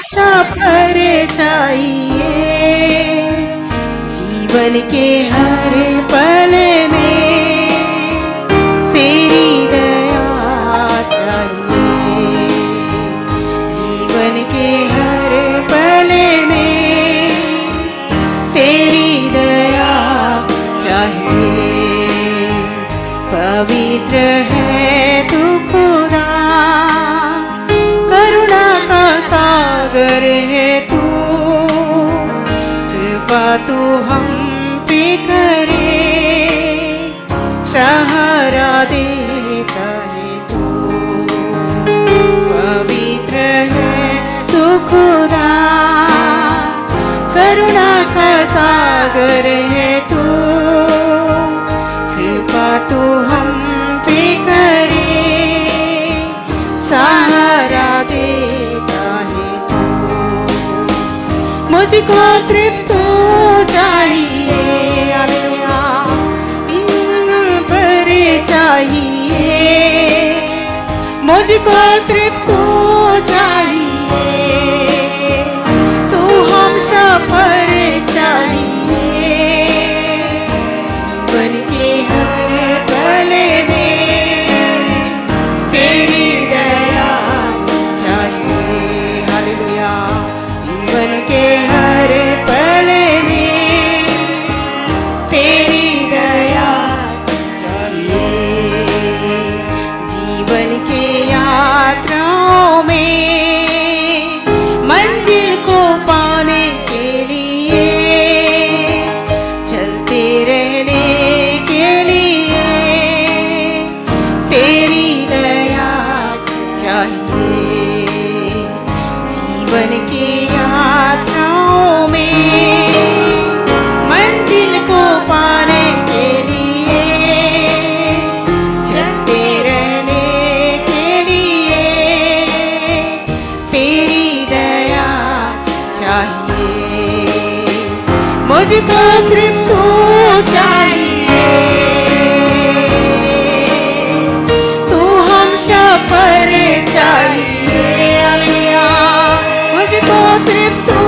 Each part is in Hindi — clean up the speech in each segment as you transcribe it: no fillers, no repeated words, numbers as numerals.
सफर चाहिए, जीवन के हर पल में तेरी दया चाहिए, जीवन के हर पल में तेरी दया चाहिए। पवित्र है तू खुदा, करुणा का सागर है तू, कृपा तू हम पे करे, सहारा देता है तू। पवित्र है तू खुदा, करुणा का सागर है तू, कृपा तू हम पे करे, सहारा देता है तू। मुझको सिर्फ तू चाहिए, हालेलुया, पर चाहिए, मुझको सिर्फ तू चाहिए, तू हम सफर चाहिए, जीवन के हर पल में तेरी दया चाहिए, हालेलुया, जीवन के हर पल में तेरी दया चाहिए। जीवन के यात्राओं में मंजिल को पाने के लिए, चलते रहने के लिए तेरी दया चाहिए। जीवन के यात्राओं में मंजिल को पाने के लिए, चलते रहने के लिए तेरी दया चाहिए। मुझको सिर्फ तू चाहिए, तू हम सफर चाहिए, हालेलुया, मुझको सिर्फ तू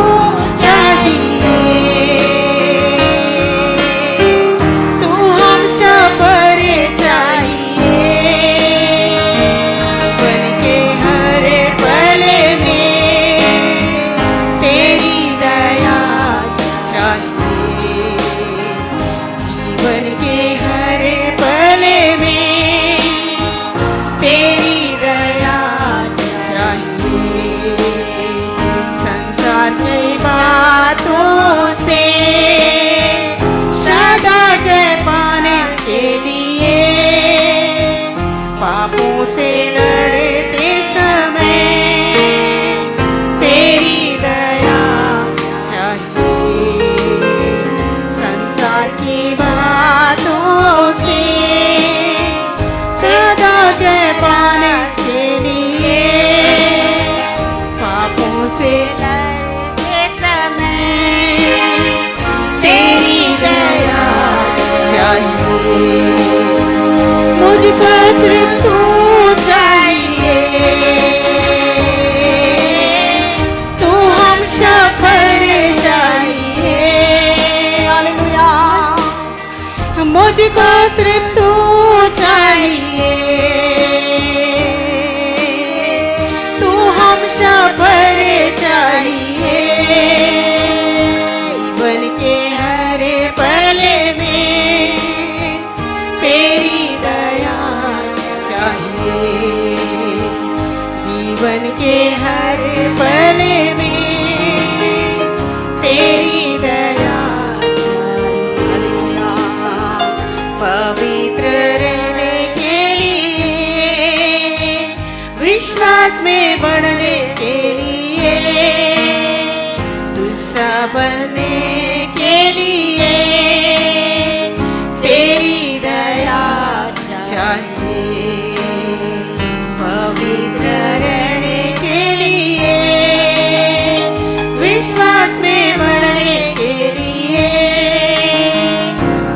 चाहिए, तू हम सफर चाहिए, जीवन के हर पल में तेरी दया चाहिए, जीवन के हर पल में तेरी दया चाहिए। संसार की बातों से सदा जय पाने के लिए, पापों से लड़ते समय तेरी दया चाहिए। संसार की बातों से सदा जय पाने के लिए, पापों से लड़ते समय तेरी दया चाहिए। मुझको सिर्फ तू चाहिए, तू हम सफर चाहिए, हालेलुया, मुझको सिर्फ तू चाहिए, तू हम सफर चाहिए, जीवन के हर पल में तेरी दया चाहिए, जीवन के हर पल में तेरी दया चाहिए, हालेलुया। पवित्र रहने के लिए, विश्वास में बढ़ने के लिए, दूसरा बनने के लिए तेरी दया चाहिए। पवित्र रहने के लिए, विश्वास में बढ़ने के लिए,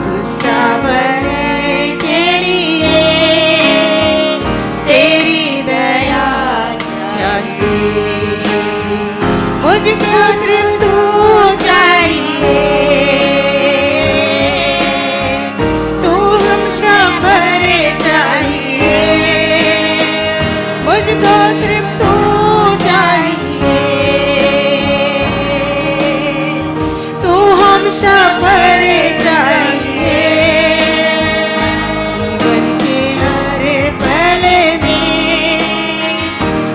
दूसरा बनने के लिए तेरी दया चाहिए। मुझको सिर्फ तू चाहिए, तू हमेशा भरे चाहिए। मुझको सिर्फ तू चाहिए, तू हमेशा भरे चाहिए। जीवन के हर पल में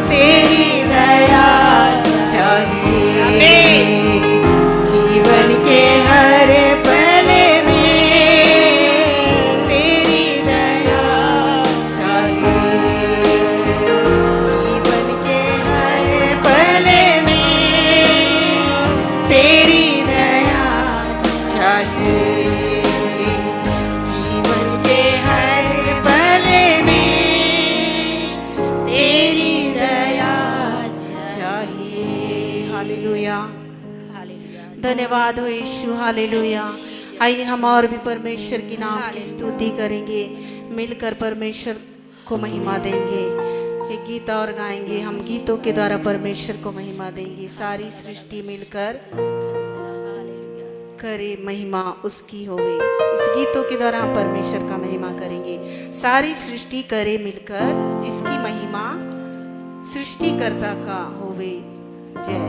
तेरी दया चाहिए, जीवन के हर पल में तेरी दया चाहिए। जीवन के हर पल में तेरी दया चाहिए, जीवन के हर पल में तेरी दया चाहिए। हालेलुया, धन्यवाद हो यीशु, हालेलुया। आइए हम और भी परमेश्वर की नाम की स्तुति करेंगे, मिलकर परमेश्वर को महिमा देंगे। एक गीत और गाएंगे, हम गीतों के द्वारा परमेश्वर को महिमा देंगे। सारी सृष्टि मिलकर करे महिमा उसकी होवे। इस गीतों के द्वारा हम परमेश्वर का महिमा करेंगे। सारी सृष्टि करे मिलकर जिसकी महिमा सृष्टिकर्ता का होवे जय।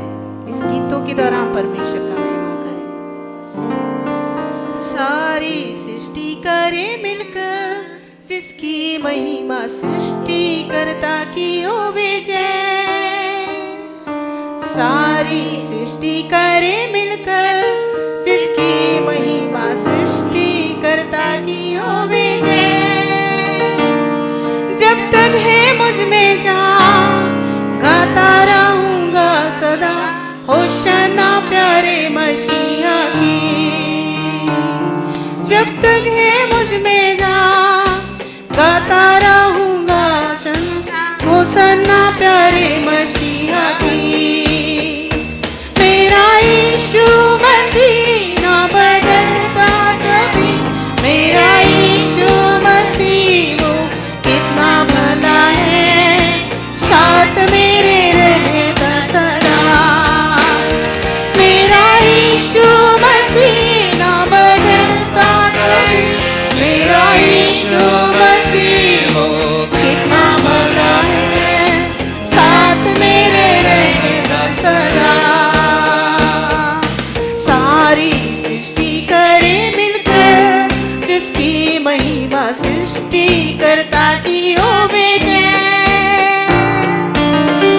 इस गीतों के द्वारा हम परमेश्वर का महिमा करेंगे। सारी सृष्टि करे मिलकर जिसकी महिमा सृष्टिकर्ता की होवे जय। सारी सृष्टि करे मिलकर जिसकी महिमा सृष्टिकर्ता की होवे जय। जब तक है मुझ में जान गाता रहूंगा सदा होशाना प्यारे मसीहा की। जब तक है मुझ में जान गाता रहूंगा होशाना प्यारे मसीहा की। मेरा यीशु मसीह ना बदलता कभी, मेरा यीशु मसीह वो कितना भला है, साथ मेरे रहता सदा। मेरा यीशु मसीह ना बदलता कभी, मेरा यीशु मसीह वो कितना भला है, साथ मेरे रहता सदा। सारी सृष्टि करे मिलकर जिसकी महिमा सृष्टिकर्ता की होवे जय।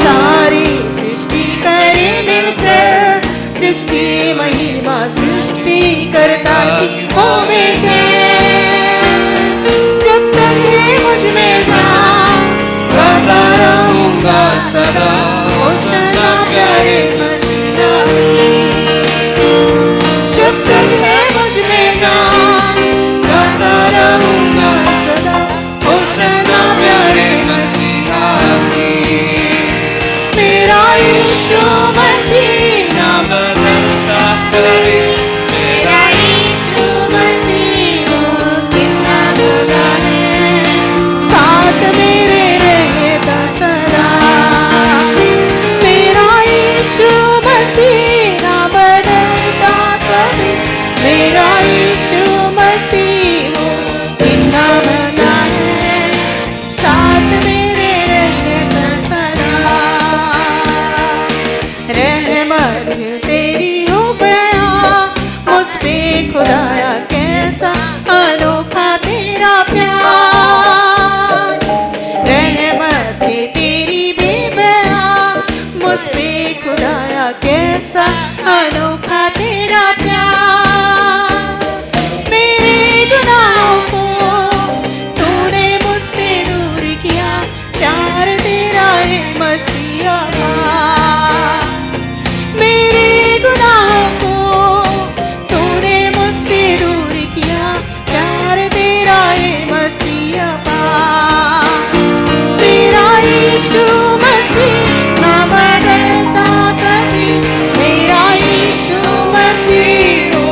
सारी सृष्टि करे मिलकर जिसकी महिमा सृष्टिकर्ता की होवे जय। जब तक है मुझ में जान गाता रहूंगा सदा होशाना प्यारे मसीहा की। जब तक है मुझ में जान गाता रहूंगा सदा होशाना प्यारे मसीहा की। मेरा यीशु मसीह ना बदलता कभी, मेरा यीशु मसीह वो कितना भला है, साथ मेरे रहता सदा। मेरा यीशु मसीह ना बदलता कभी, मेरा यीशु मसीह वो कितना भला है, साथ मेरे रहता सदा। रहमत तेरी हो बया मुझ पे खुदाया, कैसा अनोखा तेरा प्यार। रहमत तेरी बेबया मुझ पे खुदाया, कैसा अनोखा तेरा प्यार। मेरे गुनाहों को तूने मुझसे दूर किया, प्यार तेरा है मसीहा। मेरे गुनाहों को तूने मुझसे दूर किया, प्यार तेरा है मसीहा। मेरा यीशु मसीह ना बदलता कभी, मेरा यीशु मसीह वो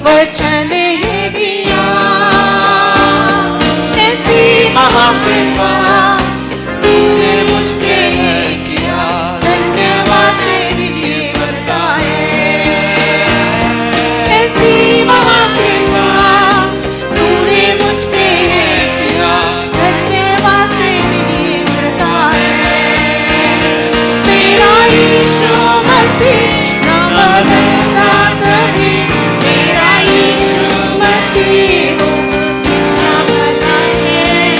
वचन ही दिया। ऐसी महाकृपा तूने मुझ पे किया, धन्यवाद तेरी करता है। ऐसी महाकृपा तूने मुझ पे किया, धन्यवाद तेरी करता है। मेरा यीशु मसीह ना बदलता कभी, मेरा यीशु मसीह कितना भला है,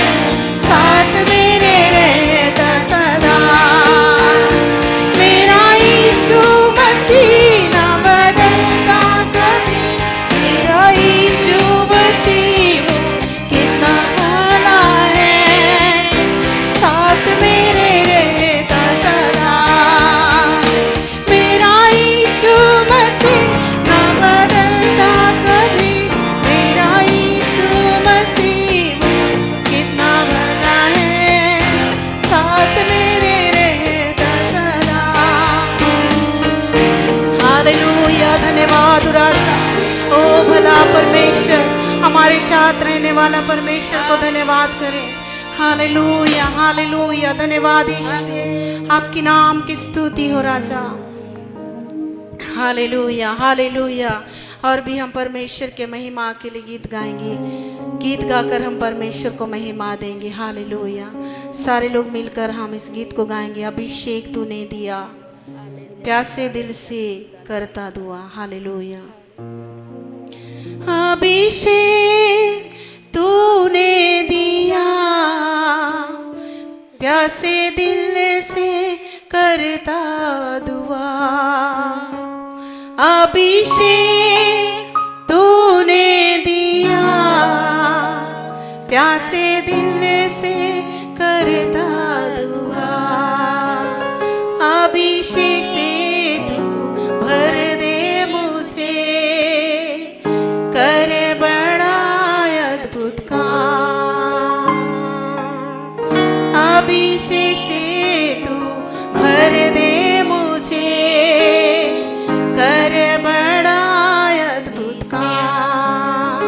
साथ मेरे रहता सदा। मेरा यीशु मसीह ना बदलता कभी, मेरा यीशु मसीह कितना भला है, साथ मेरे रहता सदा। मेरा यीशु मसीह ना बदलता कभी, मेरा यीशु मसीह कितना भला है, साथ मेरे रहता सदा। हालेलुया, धन्यवाद राजा। ओ भला परमेश्वर, हमारे साथ रहने वाला परमेश्वर को धन्यवाद करें। हालेलुया हालेलुया, धन्यवाद ईश्वर, आपकी नाम की स्तुति हो राजा। Hallelujah hallelujah. और भी हम परमेश्वर के महिमा के लिए गीत गाएंगे, गीत गाकर हम परमेश्वर को महिमा देंगे। हालेलुया, सारे लोग मिलकर हम इस गीत को गाएंगे। अभिषेक तूने दिया, प्यासे दिल से करता दुआ। हालेलुया। अभिषेक तूने दिया, प्यासे दिल से करता दुआ। अभिषेक तूने दिया, प्यासे दिल से करता दुआ। अभिषेक से तू भर दे मुझे, कर बड़ा अद्भुत काम। अभिषेक से तू भर दे मुझे, कर बड़ा अद्भुत काम।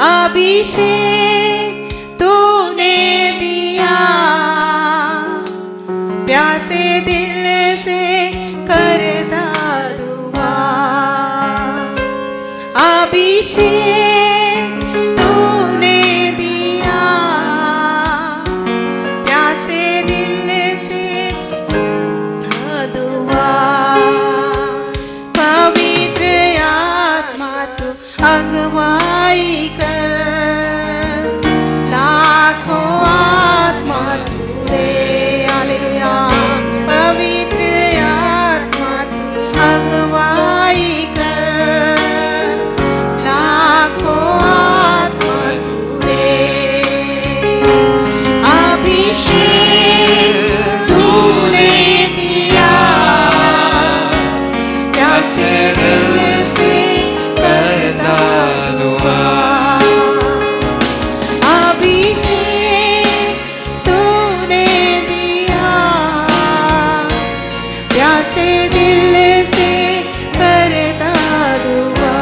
अभिषेक तूने दिया, प्यासे दिल से करता दुआ। अभिषेक तूने दिया, प्यासे दिल से दुआ। पवित्र आत्मा तू अगुवाई कर, लाखों आत्मा तू दे। हालेलुया। पवित्र आत्मा तू अगुवाई कर, लाखों आत्मा तू दे। अभिषेक तूने दिया, प्यासे दिल से करता दुआ। अभिषेक तूने दिया, प्यासे दिल से करता दुआ।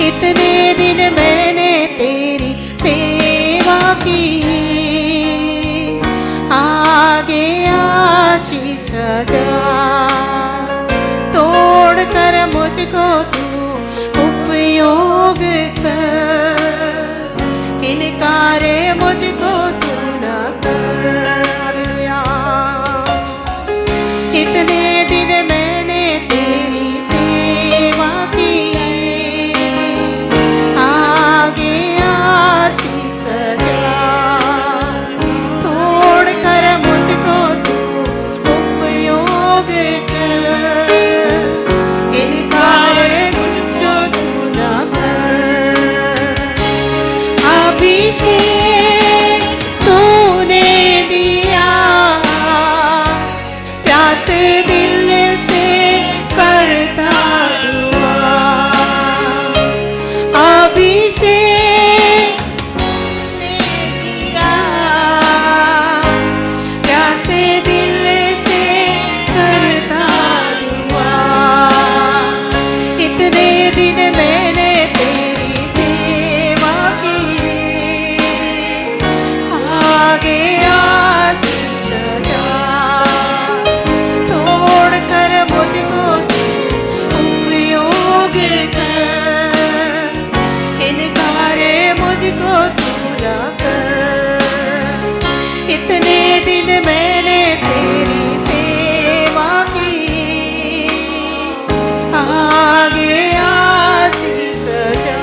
इतने दिन मैंने तेरी सेवा की, आगे आशीष सजा। तोड़ कर मुझको तू उपयोग कर, इनकारे मुझको तू न कर। हालेलुया। इतने दिन मैंने तेरी सेवा की, आगे आशीष सजा। तोड़ कर मुझको तू उपयोग कर, इनकारे मुझको तू न कर। अभिषेक तूने दिया, प्यासे दिल से करता दुआ। अभिषेक तूने दिया, प्यासे दिल से करता दुआ। इतने दिन भूला कर। इतने दिन मैंने तेरी सेवा की, आगे आशीष जा,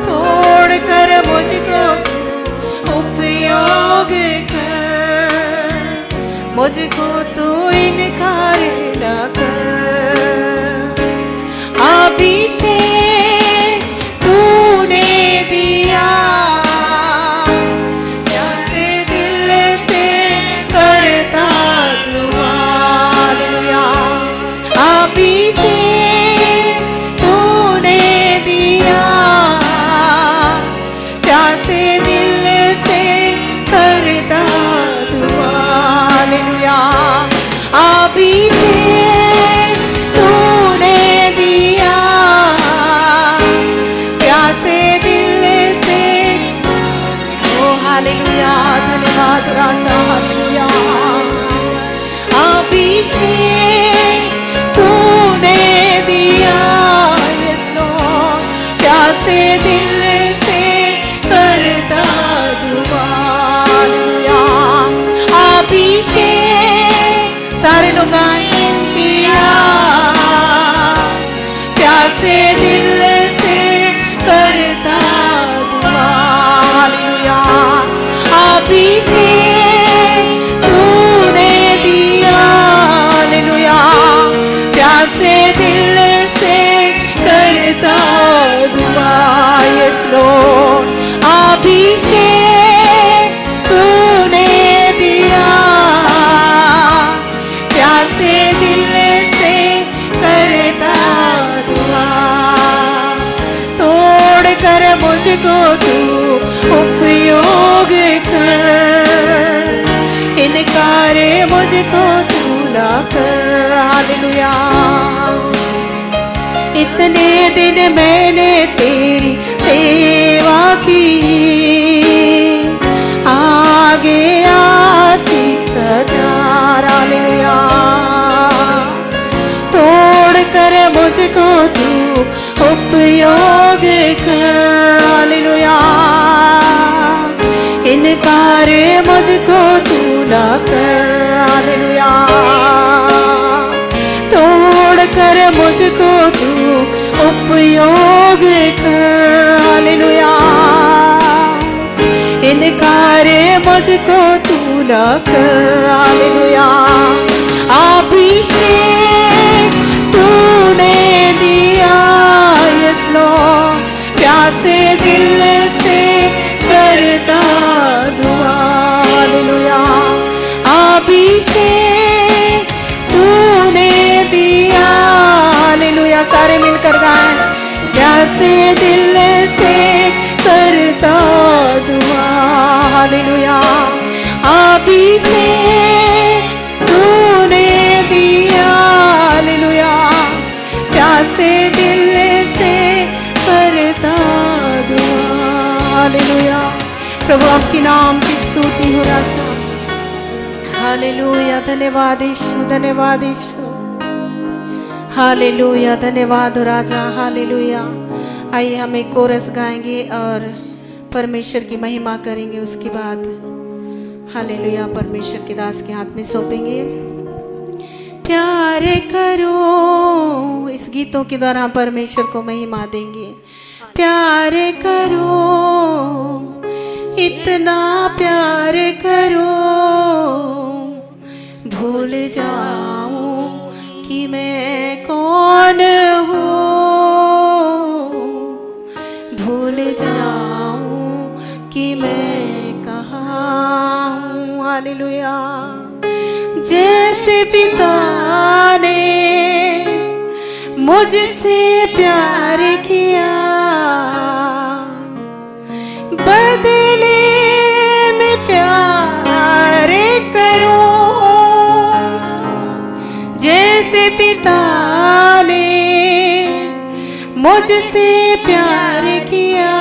छोड़ कर मुझको उपयोग कर, मुझको तू इनकार न कर। अभिषेक तूने दिया, जैसे दिल से करता दुआ। अभिषेक तूने दिया, जैसे दिल से करता दुआ। अभिषेक तूने दिया, प्यासे दिल से। ओ हालेलुया, धन्यवाद राजा, हालेलुया। अभिषेक तूने दिया, यस लॉर्ड, प्यासे दिल से करता दुआ। हालेलुया। अभिषेक सारे लोग दिया, प्यासे दिल से करता दुआ। हालेलुया। अभिषेक तूने दिया, हालेलुया, प्यासे दिल से करता दुआ। Yes Lord. अभिषेक तूने दिया, प्यासे दिल से करता दुआ। तोड़ कर मुझको तू उपयोग कर, इनकार मुझको तू ना कर। हालेलुया। इतने दिन मैंने तेरी सेवा की, आगे आशीष जा। हालेलुया। तोड़ कर मुझको तू उपयोग कर। हालेलुया। इनकार मुझको तू ना कर। हालेलुया। तोड़ कर मुझको तू उपयोग कर। हालेलुया। इनकार मुझको तू ना कर। हालेलुया। अभिषेक तूने दिया, यस लॉर्ड, प्यासे दिल से करता दुआ। हालेलुया। अभिषेक तूने दिया, हालेलुया, सारे मिलकर गाएं। प्यासे दिल से करता दुआ। हालेलुया। अभिषेक तूने दिया, हालेलुया, प्यासे दिल से करता दुआ। हालेलुया। प्रभु आपके नाम की स्तुति हो राजा। हालेलुया। धन्यवाद यीशु, धन्यवाद यीशु। हालेलुया। धन्यवाद हो राजा। हालेलुया। आइए हम एक कोरस गाएंगे और परमेश्वर की महिमा करेंगे। उसके बाद हालेलुया परमेश्वर के दास के हाथ में सौंपेंगे। प्यार करो, इस गीतों के द्वारा परमेश्वर को महिमा देंगे। प्यार करो, इतना प्यार करो, भूल जाऊं कि मैं कौन हूँ, भूल जाऊं कि मैं कहाँ हूँ। हालेलुया। जैसे पिता ने मुझसे प्यार किया, बदले में प्यार करूं। जैसे पिता ने मुझसे प्यार किया,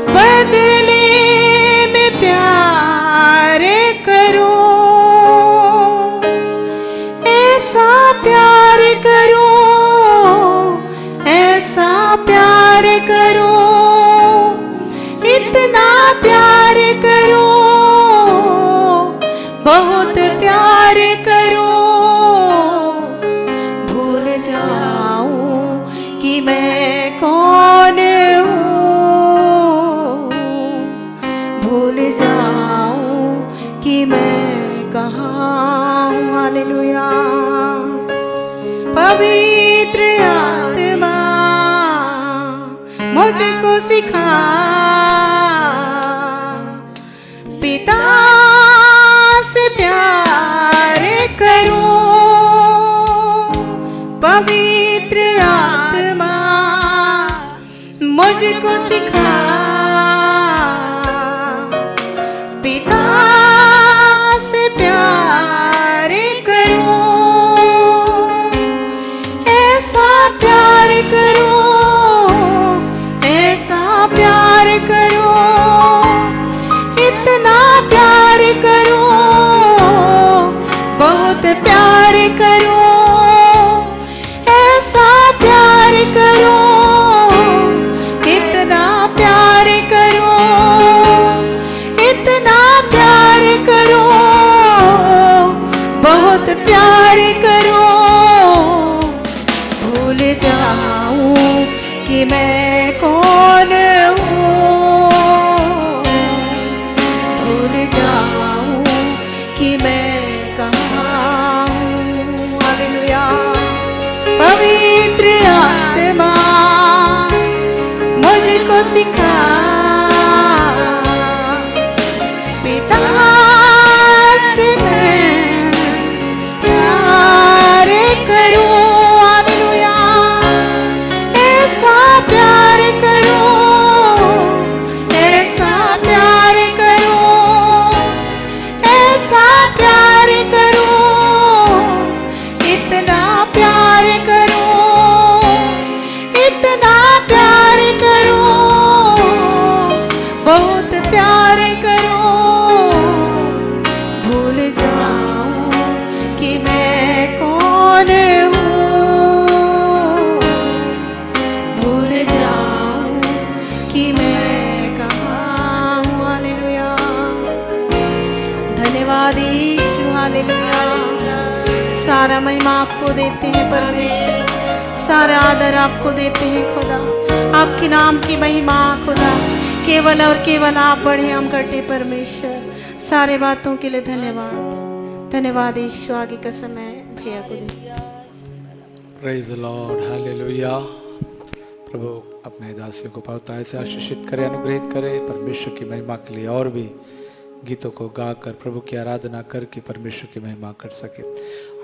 बदले में प्यार करूं। ऐसा प्यार करूं, ऐसा प्यार करूं, मुझको सिखा पिता से प्यार करूं, पवित्र आत्मा मुझको सिखा पिता से प्यार करूं, ऐसा प्यार करूं, ऐसा प्यार करूं, इतना प्यार करूं, बहुत प्यार करूं, ऐसा प्यार करूं, इतना प्यार करूं, इतना प्यार करूं, बहुत प्यार करूं, भूल जाऊं कि मैं कौन हूँ, भूल जाऊं कि मैं कहाँ हूँ। हालेलुया। पवित्र आत्मा मुझको सिखा पिता से मैं प्यार करूं। हालेलुया। ऐसा प्यार करूं, ऐसा प्यार करूं, ऐसा प्यार करूं, इतना प्यार करूं, इतना प्यार करूं, बहुत प्यार करूं, भूल जाऊं कि मैं कौन हूँ, भूल जाऊं कि मैं कहाँ हूँ। हालेलुया। धन्यवाद यीशु। हालेलुया। सारा महिमा आपको देते हैं परमेश्वर, सारा आदर आपको देते हैं खुदा। आपके नाम की महिमा खुदा, केवल और केवल आप बड़े हम घटे परमेश्वर। सारे बातों के लिए धन्यवाद। धन्यवाद यीशु। आगे का समय भैया को दे। Praise the lord. हालेलुया। प्रभु अपने दासियों को पवित्रता से आशीषित करे, अनुग्रहित करे। परमेश्वर की महिमा के लिए और भी गीतों को गाकर प्रभु की आराधना करके परमेश्वर की महिमा कर सके।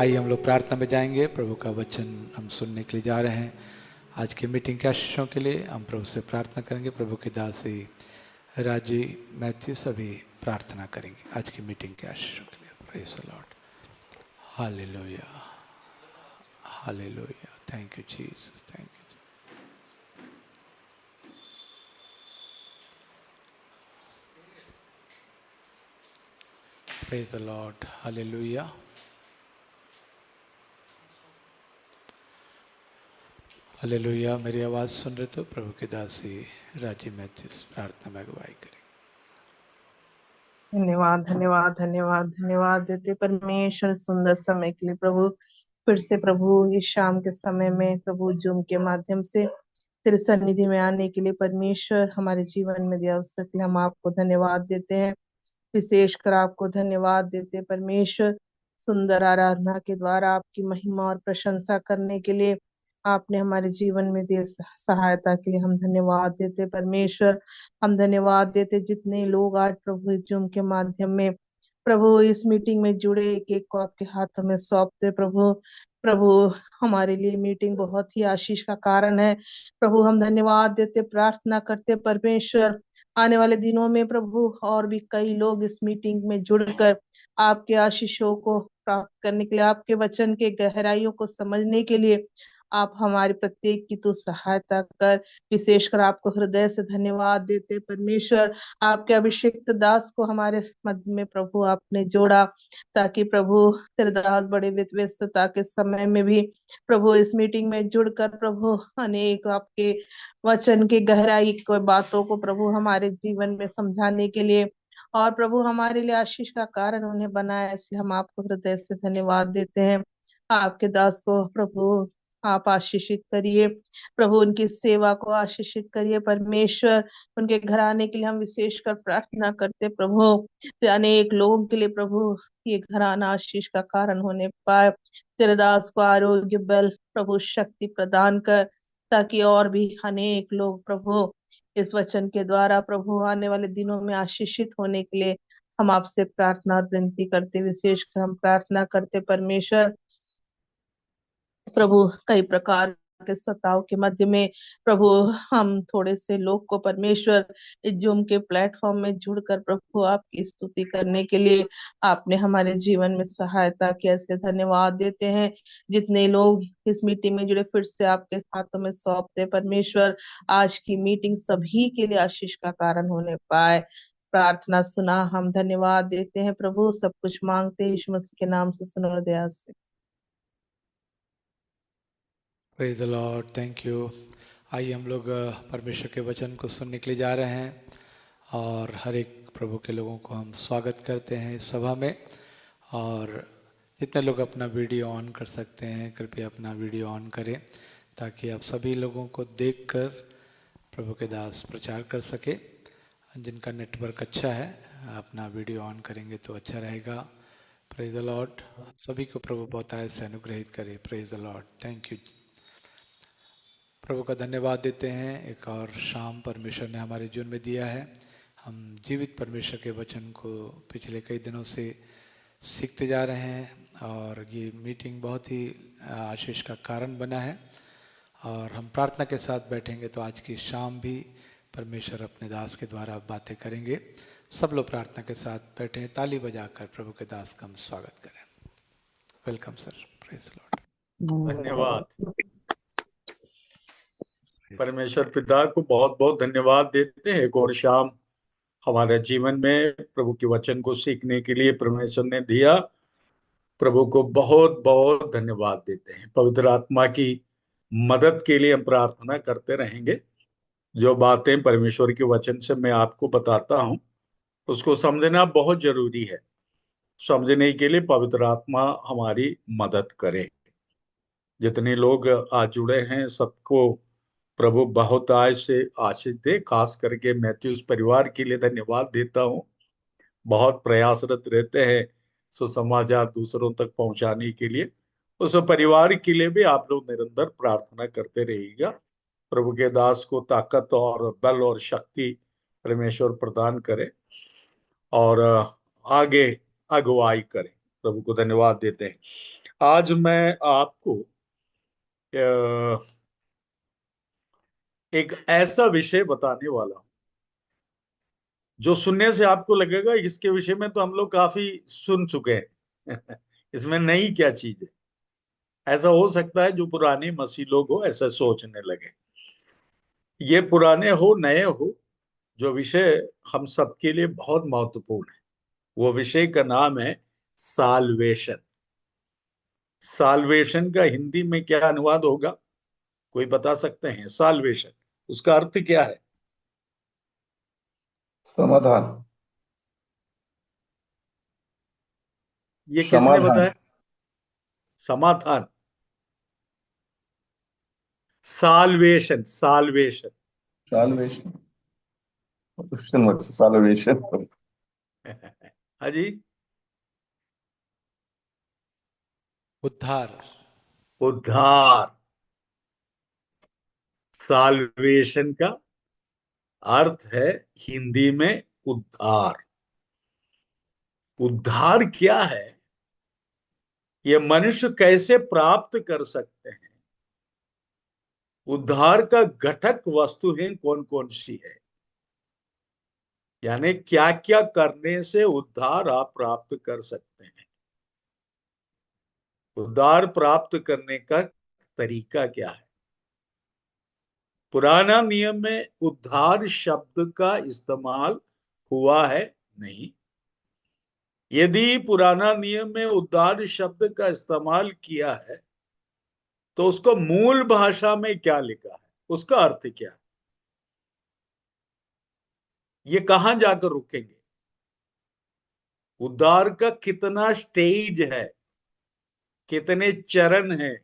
आइए हम लोग प्रार्थना में जाएंगे। प्रभु का वचन हम सुनने के लिए जा रहे हैं। आज की मीटिंग के आशीषों के लिए हम प्रभु से प्रार्थना करेंगे। प्रभु के दासी राजी मैथ्यू सभी प्रार्थना करेंगे आज की मीटिंग के आशीषों के लिए। Praise the lord. Hallelujah, hallelujah. Thank you Jesus, thank you. Praise the lord. Hallelujah. Hallelujah. मेरी आवाज़ सुन रहे तो प्रभु के दासी राजी मैथ्यूस प्रार्थना में अगुवाई करें। धन्यवाद धन्यवाद धन्यवाद धन्यवाद देते परमेश्वर सुंदर समय के लिए प्रभु। फिर से प्रभु इस शाम के समय में प्रभु जूम के माध्यम से तेरे सन्निधि में आने के लिए परमेश्वर हमारे जीवन में दिया अवसर के लिए हम आपको धन्यवाद देते हैं। विशेषकर आपको धन्यवाद देते परमेश्वर, सुंदर आराधना के द्वारा आपकी महिमा और प्रशंसा करने के लिए आपने हमारे जीवन में दिए सहायता के लिए हम धन्यवाद देते परमेश्वर। हम धन्यवाद देते जितने लोग आज प्रभु जूम के माध्यम में प्रभु इस मीटिंग में जुड़े, एक एक को आपके हाथों में सौंपते प्रभु। प्रभु हमारे लिए मीटिंग बहुत ही आशीष का कारण है प्रभु। हम धन्यवाद देते, प्रार्थना करते परमेश्वर आने वाले दिनों में प्रभु और भी कई लोग इस मीटिंग में जुड़कर आपके आशीषों को प्राप्त करने के लिए, आपके वचन के गहराइयों को समझने के लिए आप हमारे प्रत्येक की तो सहायता कर। विशेषकर आपको हृदय से धन्यवाद देते परमेश्वर। आपके अभिषिक्त दास को हमारे मध्य में प्रभु आपने जोड़ा, ताकि प्रभु तेरे दास बड़े व्यस्तता के समय में भी प्रभु इस मीटिंग में जुड़कर प्रभु अनेक आपके वचन के गहराई को बातों को प्रभु हमारे जीवन में समझाने के लिए और प्रभु हमारे लिए आशीष का कारण उन्हें बनाया। इसलिए हम आपको हृदय से धन्यवाद देते हैं। आपके दास को प्रभु आप आशीषित करिए प्रभु, उनकी सेवा को आशीषित करिए परमेश्वर। उनके घराने के लिए हम विशेषकर प्रार्थना करते प्रभु, अनेक लोगों के लिए प्रभु ये घराना आशीष का कारण होने पाए। तेरे दास को आरोग्य बल प्रभु शक्ति प्रदान कर ताकि और भी अनेक लोग प्रभु इस वचन के द्वारा प्रभु आने वाले दिनों में आशीषित होने के लिए हम आपसे प्रार्थना और विनती करते, विशेषकर हम प्रार्थना करते परमेश्वर प्रभु कई प्रकार के सताव के मध्य में प्रभु हम थोड़े से लोग को परमेश्वर इस जूम के प्लेटफॉर्म में जुड़कर प्रभु आपकी स्तुति करने के लिए आपने हमारे जीवन में सहायता किया, इसलिए धन्यवाद देते हैं। जितने लोग इस मीटिंग में जुड़े फिर से आपके हाथों में सौंपते परमेश्वर, आज की मीटिंग सभी के लिए आशीष का कारण होने पाए। प्रार्थना सुना, हम धन्यवाद देते हैं प्रभु, सब कुछ मांगते हैं यीशु मसीह के नाम से, सुनो और दया से। Praise the lord, thank you. आइए हम लोग परमेश्वर के वचन को सुनने के लिए जा रहे हैं और हर एक प्रभु के लोगों को हम स्वागत करते हैं इस सभा में। और जितने लोग अपना वीडियो ऑन कर सकते हैं कृपया अपना वीडियो ऑन करें ताकि आप सभी लोगों को देखकर प्रभु के दास प्रचार कर सके। जिनका नेटवर्क अच्छा है अपना वीडियो ऑन करेंगे तो अच्छा रहेगा। प्रेज द लॉर्ड, सभी को प्रभु बहुतायत से अनुग्रहित करे। Praise the lord, thank you. प्रभु का धन्यवाद देते हैं, एक और शाम परमेश्वर ने हमारे जीवन में दिया है। हम जीवित परमेश्वर के वचन को पिछले कई दिनों से सीखते जा रहे हैं और ये मीटिंग बहुत ही आशीष का कारण बना है। और हम प्रार्थना के साथ बैठेंगे तो आज की शाम भी परमेश्वर अपने दास के द्वारा बातें करेंगे। सब लोग प्रार्थना के साथ बैठे हैं, ताली बजाकर प्रभु के दास का हम स्वागत करें। Welcome sir, praise the Lord. धन्यवाद। परमेश्वर पिता को बहुत बहुत धन्यवाद देते हैं। एक और शाम हमारे जीवन में प्रभु के वचन को सीखने के लिए परमेश्वर ने दिया। प्रभु को बहुत बहुत धन्यवाद देते हैं। पवित्र आत्मा की मदद के लिए हम प्रार्थना करते रहेंगे। जो बातें परमेश्वर के वचन से मैं आपको बताता हूं उसको समझना बहुत जरूरी है। समझने के लिए पवित्र आत्मा हमारी मदद करे। जितने लोग आज जुड़े हैं सबको प्रभु बहुत आज से आशीष दे। खास करके मैथ्यूस परिवार के लिए धन्यवाद देता हूँ। बहुत प्रयासरत रहते हैं सुसमाचार दूसरों तक पहुंचाने के लिए। उस परिवार के लिए भी आप लोग निरंतर प्रार्थना करते रहिएगा। प्रभु के दास को ताकत और बल और शक्ति परमेश्वर प्रदान करे और आगे अगुवाई करे। प्रभु को धन्यवाद देते हैं। आज मैं आपको एक ऐसा विषय बताने वाला हूं जो सुनने से आपको लगेगा इसके विषय में तो हम लोग काफी सुन चुके हैं इसमें नई क्या चीज है। ऐसा हो सकता है जो पुराने मसीह लोग हो ऐसा सोचने लगे। ये पुराने हो नए हो, जो विषय हम सबके लिए बहुत महत्वपूर्ण है वो विषय का नाम है साल्वेशन। साल्वेशन का हिंदी में क्या अनुवाद होगा, कोई बता सकते हैं? साल्वेशन उसका अर्थ क्या है? समाधान। ये किसने समाधान। बताया? समाधान। Salvation, salvation. Salvation, Christian word से साल्वेशन। हाँ जी, उद्धार। उद्धार। साल्वेशन का अर्थ है हिंदी में उद्धार। उद्धार क्या है, ये मनुष्य कैसे प्राप्त कर सकते हैं, उद्धार का घटक वस्तुएं कौन कौन सी है, यानी क्या क्या करने से उद्धार आप प्राप्त कर सकते हैं, उद्धार प्राप्त करने का तरीका क्या है। पुराना नियम में उद्धार शब्द का इस्तेमाल हुआ है नहीं। यदि पुराना नियम में उद्धार शब्द का इस्तेमाल किया है तो उसको मूल भाषा में क्या लिखा है, उसका अर्थ क्या है, ये कहां जाकर रुकेंगे, उद्धार का कितना स्टेज है, कितने चरण हैं,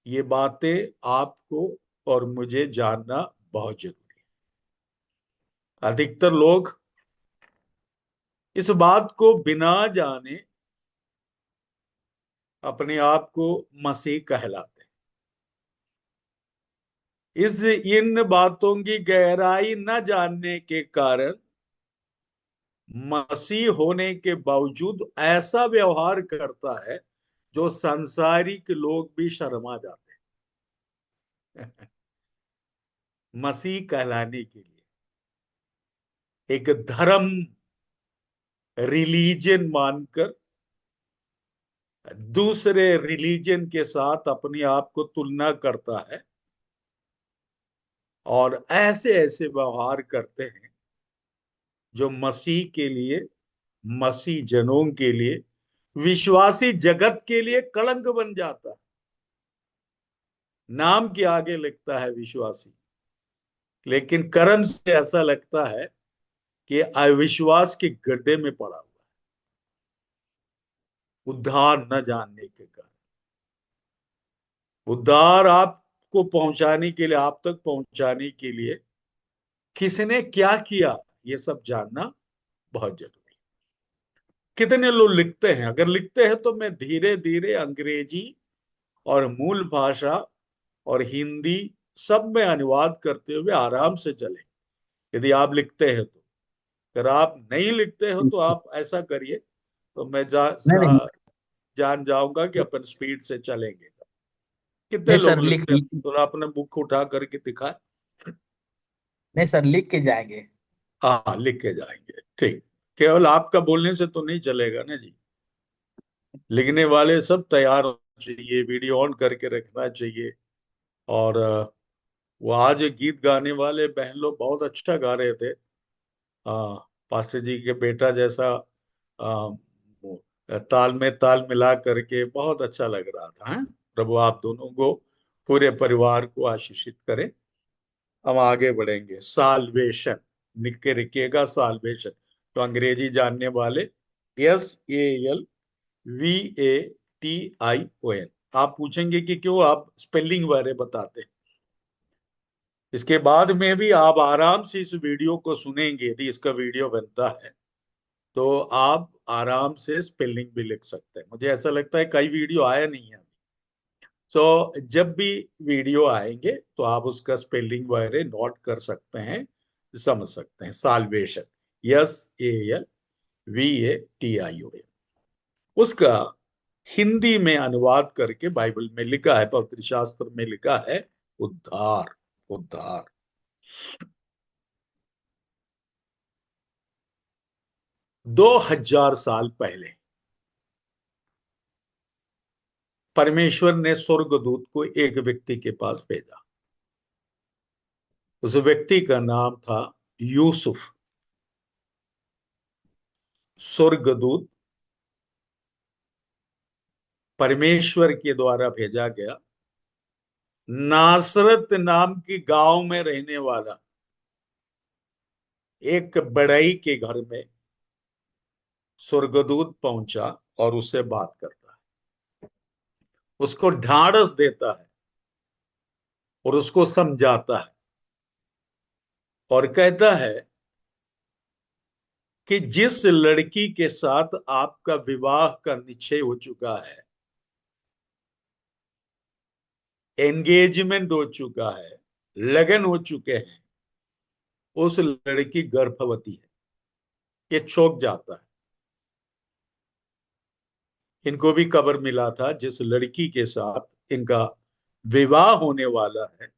ये बातें आपको और मुझे जानना बहुत जरूरी है। अधिकतर लोग इस बात को बिना जाने अपने आप को मसीह कहलाते हैं। इन बातों की गहराई न जानने के कारण मसीह होने के बावजूद ऐसा व्यवहार करता है जो सांसारिक लोग भी शर्मा जाते हैं। मसीह कहलाने के लिए एक धर्म रिलीजन मानकर दूसरे रिलीजन के साथ अपने आप को तुलना करता है और ऐसे ऐसे व्यवहार करते हैं जो मसीह के लिए, मसीह जनों के लिए, विश्वासी जगत के लिए कलंक बन जाता है। नाम के आगे लिखता है विश्वासी, लेकिन कर्म से ऐसा लगता है कि अविश्वास के गड्ढे में पड़ा हुआ है, उद्धार न जानने के कारण। उद्धार आपको पहुंचाने के लिए, आप तक पहुंचाने के लिए किसने क्या किया, ये सब जानना बहुत जरूरी है। कितने लोग लिखते हैं, अगर लिखते हैं तो मैं धीरे धीरे अंग्रेजी और मूल भाषा और हिंदी सब में अनुवाद करते हुए आराम से चले, यदि आप लिखते हैं तो। अगर आप नहीं लिखते हो तो आप ऐसा करिए, तो मैं नहीं नहीं जान जाऊंगा कि अपन स्पीड से चलेंगे। कितने नहीं सर, लोग लिखते हैं, तो आपने बुक उठा करके दिखाए। नहीं सर, लिख के जाएंगे। हाँ, लिख के जाएंगे, ठीक। केवल आपका बोलने से तो नहीं चलेगा ना जी, लिखने वाले सब तैयार होना चाहिए, वीडियो ऑन करके रखना चाहिए। और वो आज गीत गाने वाले बहन लोग बहुत अच्छा गा रहे थे। पास्टर जी के बेटा जैसा वो ताल में ताल मिला करके बहुत अच्छा लग रहा था। हैं? प्रभु आप दोनों को, पूरे परिवार को आशीषित करें। हम आगे बढ़ेंगे। साल्वेशन लिख के रखिएगा, साल्वेशन। तो अंग्रेजी जानने वाले SALVATION। आप पूछेंगे कि क्यों आप स्पेलिंग वाले बताते हैं। इसके बाद में भी आप आराम से इस वीडियो को सुनेंगे, यदि इसका वीडियो बनता है तो आप आराम से स्पेलिंग भी लिख सकते हैं। मुझे ऐसा लगता है कई वीडियो आया नहीं है। जब भी वीडियो आएंगे तो आप उसका स्पेलिंग वगैरह नोट कर सकते हैं, समझ सकते हैं। साल्वेशन, SALVATION, उसका हिंदी में अनुवाद करके बाइबल में लिखा है, पवित्र शास्त्र में लिखा है उद्धार। उद्धार 2000 साल पहले परमेश्वर ने स्वर्गदूत को एक व्यक्ति के पास भेजा। उस व्यक्ति का नाम था यूसुफ। स्वर्गदूत परमेश्वर के द्वारा भेजा गया। नासरत नाम की गांव में रहने वाला एक बड़ई के घर में स्वर्गदूत पहुंचा और उससे बात करता है, उसको ढाढ़स देता है और उसको समझाता है और कहता है कि जिस लड़की के साथ आपका विवाह का निश्चय हो चुका है, एंगेजमेंट हो चुका है, लगन हो चुके हैं, उस लड़की गर्भवती है। ये चौंक जाता है। इनको भी खबर मिला था जिस लड़की के साथ इनका विवाह होने वाला है,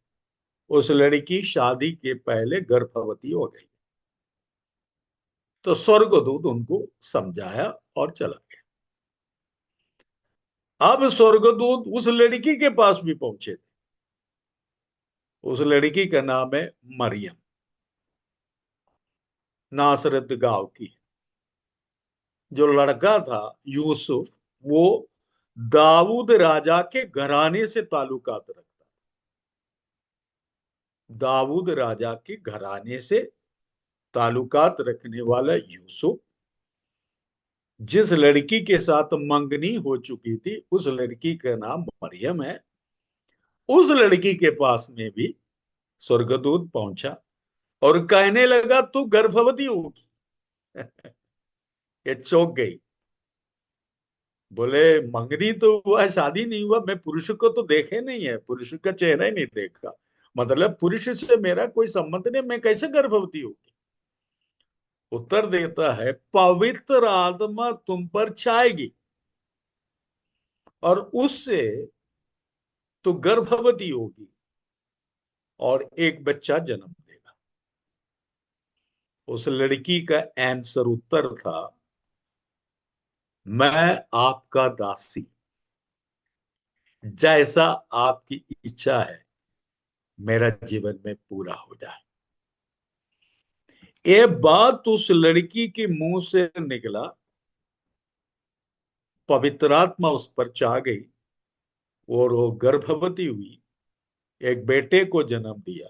उस लड़की शादी के पहले गर्भवती हो गई। तो स्वर्गदूत उनको समझाया और चला गया। अब स्वर्गदूत उस लड़की के पास भी पहुंचे थे। उस लड़की का नाम है मरियम, नासरत गांव की। जो लड़का था यूसुफ, वो दाऊद राजा के घराने से ताल्लुकात रखता। दाऊद राजा के घराने से ताल्लुकात रखने वाला यूसुफ जिस लड़की के साथ मंगनी हो चुकी थी, उस लड़की का नाम मरियम है। उस लड़की के पास में भी स्वर्गदूत पहुंचा और कहने लगा तू गर्भवती होगी। ये चौंक गई। बोले मंगनी तो हुआ, शादी नहीं हुआ, मैं पुरुष को तो देखे नहीं है, पुरुष का चेहरा ही नहीं देखा, मतलब पुरुष से मेरा कोई संबंध नहीं, मैं कैसे गर्भवती होगी? उत्तर देता है, पवित्र आत्मा तुम पर छाएगी और उससे तो गर्भवती होगी और एक बच्चा जन्म देगा। उस लड़की का आंसर उत्तर था, मैं आपका दासी, जैसा आपकी इच्छा है मेरा जीवन में पूरा हो जाए। ये बात उस लड़की के मुंह से निकला, पवित्र आत्मा उस पर छा गई और वो गर्भवती हुई, एक बेटे को जन्म दिया।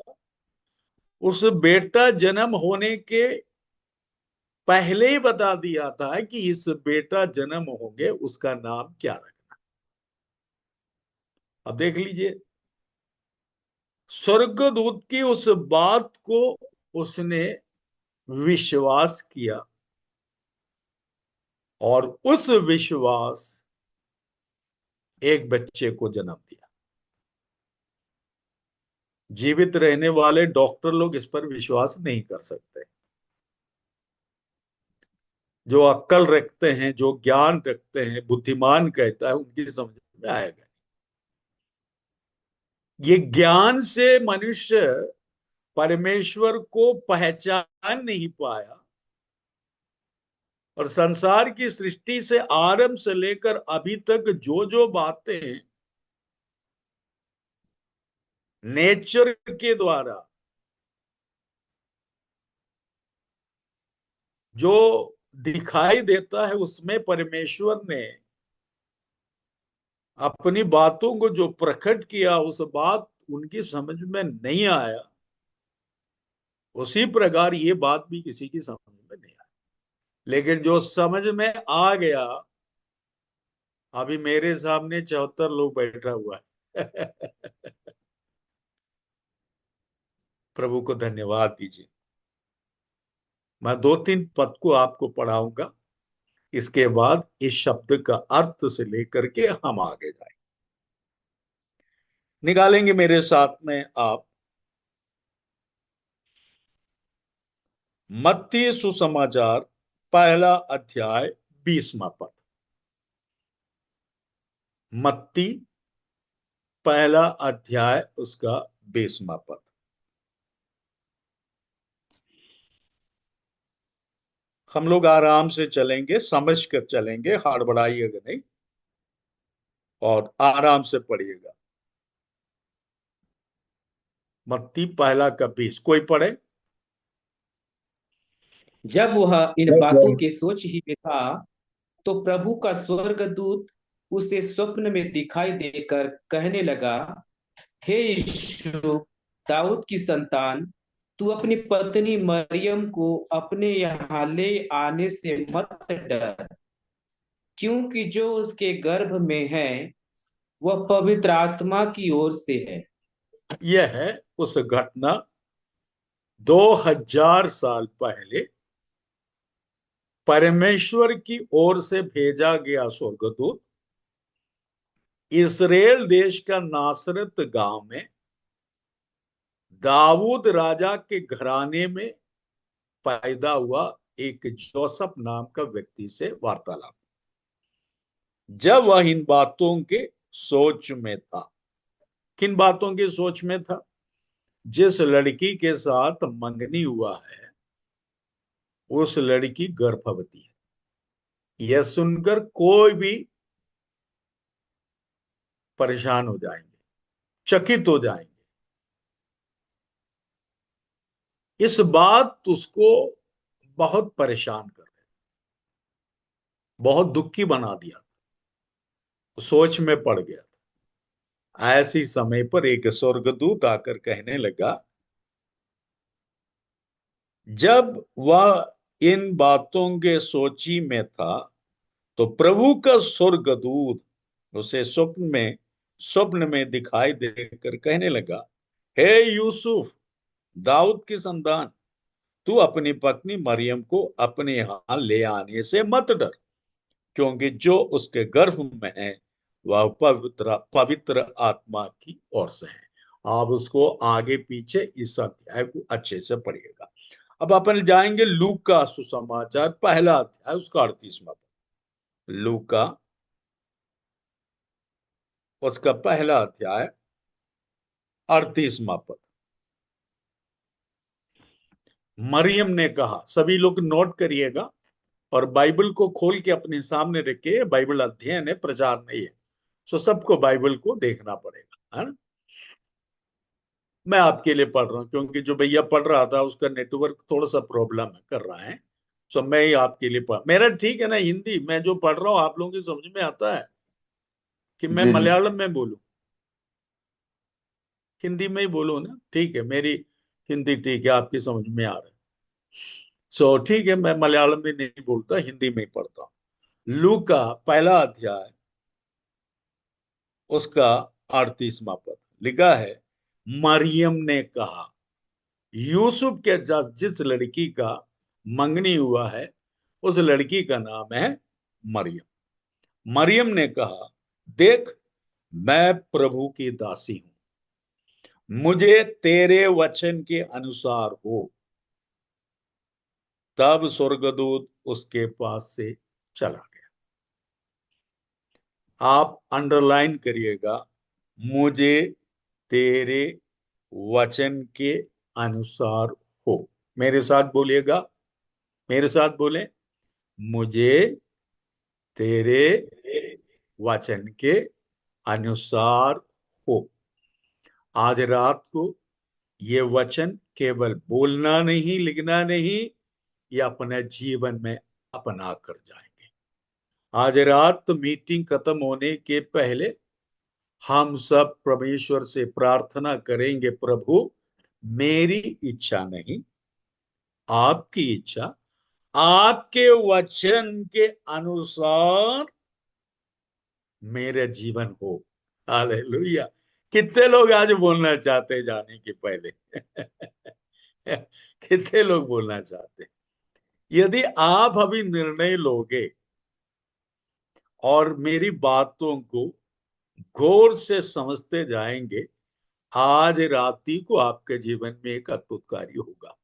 उस बेटा जन्म होने के पहले ही बता दिया था कि इस बेटा जन्म होंगे, उसका नाम क्या रखना। अब देख लीजिए, स्वर्गदूत की उस बात को उसने विश्वास किया और उस विश्वास एक बच्चे को जन्म दिया। जीवित रहने वाले डॉक्टर लोग इस पर विश्वास नहीं कर सकते। जो अक्ल रखते हैं, जो ज्ञान रखते हैं, बुद्धिमान कहता है, उनकी समझ में आएगा। ये ज्ञान से मनुष्य परमेश्वर को पहचान नहीं पाया और संसार की सृष्टि से आरंभ से लेकर अभी तक जो जो बातें नेचर के द्वारा जो दिखाई देता है, उसमें परमेश्वर ने अपनी बातों को जो प्रकट किया, उस बात उनकी समझ में नहीं आया। उसी प्रकार ये बात भी किसी की समझ में नहीं आई। लेकिन जो समझ में आ गया, अभी मेरे सामने 74 लोग बैठा हुआ है। प्रभु को धन्यवाद दीजिए। मैं 2-3 पद को आपको पढ़ाऊंगा, इसके बाद इस शब्द का अर्थ से लेकर के हम आगे जाएंगे। निकालेंगे मेरे साथ में आप मत्ती सुसमाचार पहला अध्याय 20वां पद। मत्ती पहला अध्याय उसका 20वां पद। हम लोग आराम से चलेंगे, समझ कर चलेंगे, हड़बड़ाइएगा नहीं और आराम से पढ़िएगा। मत्ती पहला का 20, कोई पढ़े? जब वह इन बातों के सोच ही में था, तो प्रभु का स्वर्गदूत उसे स्वप्न में दिखाई देकर कहने लगा, हे यीशु, दाऊद की संतान, तू अपनी पत्नी मरियम को अपने यहाँ ले आने से मत डर, क्योंकि जो उसके गर्भ में है वह पवित्र आत्मा की ओर से है। यह है उस घटना 2000 साल पहले परमेश्वर की ओर से भेजा गया स्वर्गदूत इस्राएल देश का नासरत गांव में दाऊद राजा के घराने में पैदा हुआ एक जोसेफ नाम का व्यक्ति से वार्तालाप। जब वह इन बातों के सोच में था, किन बातों की सोच में था? जिस लड़की के साथ मंगनी हुआ है उस लड़की गर्भवती है। यह सुनकर कोई भी परेशान हो जाएंगे, चकित हो जाएंगे। इस बात उसको बहुत परेशान कर रहे, बहुत दुखी बना दिया, सोच में पड़ गया था। ऐसी समय पर एक स्वर्गदूत आकर कहने लगा, जब वह इन बातों के सोची में था, तो प्रभु का स्वर्गदूत उसे स्वप्न में दिखाई देकर कहने लगा, हे यूसुफ, दाऊद की संतान, तू अपनी पत्नी मरियम को अपने यहाँ ले आने से मत डर, क्योंकि जो उसके गर्भ में है वह पवित्र आत्मा की ओर से है। आप उसको आगे पीछे इस अध्याय को अच्छे से पढ़िएगा। अब अपन जाएंगे लूक का सुसमाचार पहला अध्याय उसका 38वां पद। लूक का उसका पहला अध्याय 38वां पद। मरियम ने कहा, सभी लोग नोट करिएगा और बाइबल को खोल के अपने सामने रखिए। बाइबल अध्ययन है, प्रचार नहीं है, सो सबको बाइबल को देखना पड़ेगा, है ना। मैं आपके लिए पढ़ रहा हूँ क्योंकि जो भैया पढ़ रहा था उसका नेटवर्क थोड़ा सा प्रॉब्लम कर रहा है, सो मैं ही आपके लिए पढ़, मेरा ठीक है ना हिंदी, मैं जो पढ़ रहा हूँ आप लोगों की समझ में आता है कि मैं जी जी। मलयालम में बोलूं, हिंदी में ही बोलूं ना, ठीक है, मेरी हिंदी ठीक है, आपकी समझ में आ रहा है, सो ठीक है, मैं मलयालम में नहीं बोलता, हिंदी में ही पढ़ता हूँ। लू का पहला अध्याय उसका 38वां पद लिखा है, मरियम ने कहा, यूसुफ के जिस लड़की का मंगनी हुआ है उस लड़की का नाम है मरियम। मरियम ने कहा, देख, मैं प्रभु की दासी हूं, मुझे तेरे वचन के अनुसार हो। तब स्वर्गदूत उसके पास से चला गया। आप अंडरलाइन करिएगा, मुझे तेरे वचन के अनुसार हो। मेरे साथ बोलिएगा, मेरे साथ बोले, मुझे तेरे वचन के अनुसार हो। आज रात को ये वचन केवल बोलना नहीं, लिखना नहीं, ये अपने जीवन में अपना कर जाएंगे। आज रात तो मीटिंग खत्म होने के पहले हम सब परमेश्वर से प्रार्थना करेंगे, प्रभु मेरी इच्छा नहीं, आपकी इच्छा, आपके वचन के अनुसार मेरे जीवन हो। हालेलुया। कितने लोग आज बोलना चाहते हैं जाने के पहले? कितने लोग बोलना चाहते हैं? यदि आप अभी निर्णय लोगे और मेरी बातों को गौर से समझते जाएंगे, आज रात्रि को आपके जीवन में एक अद्भुत कार्य होगा।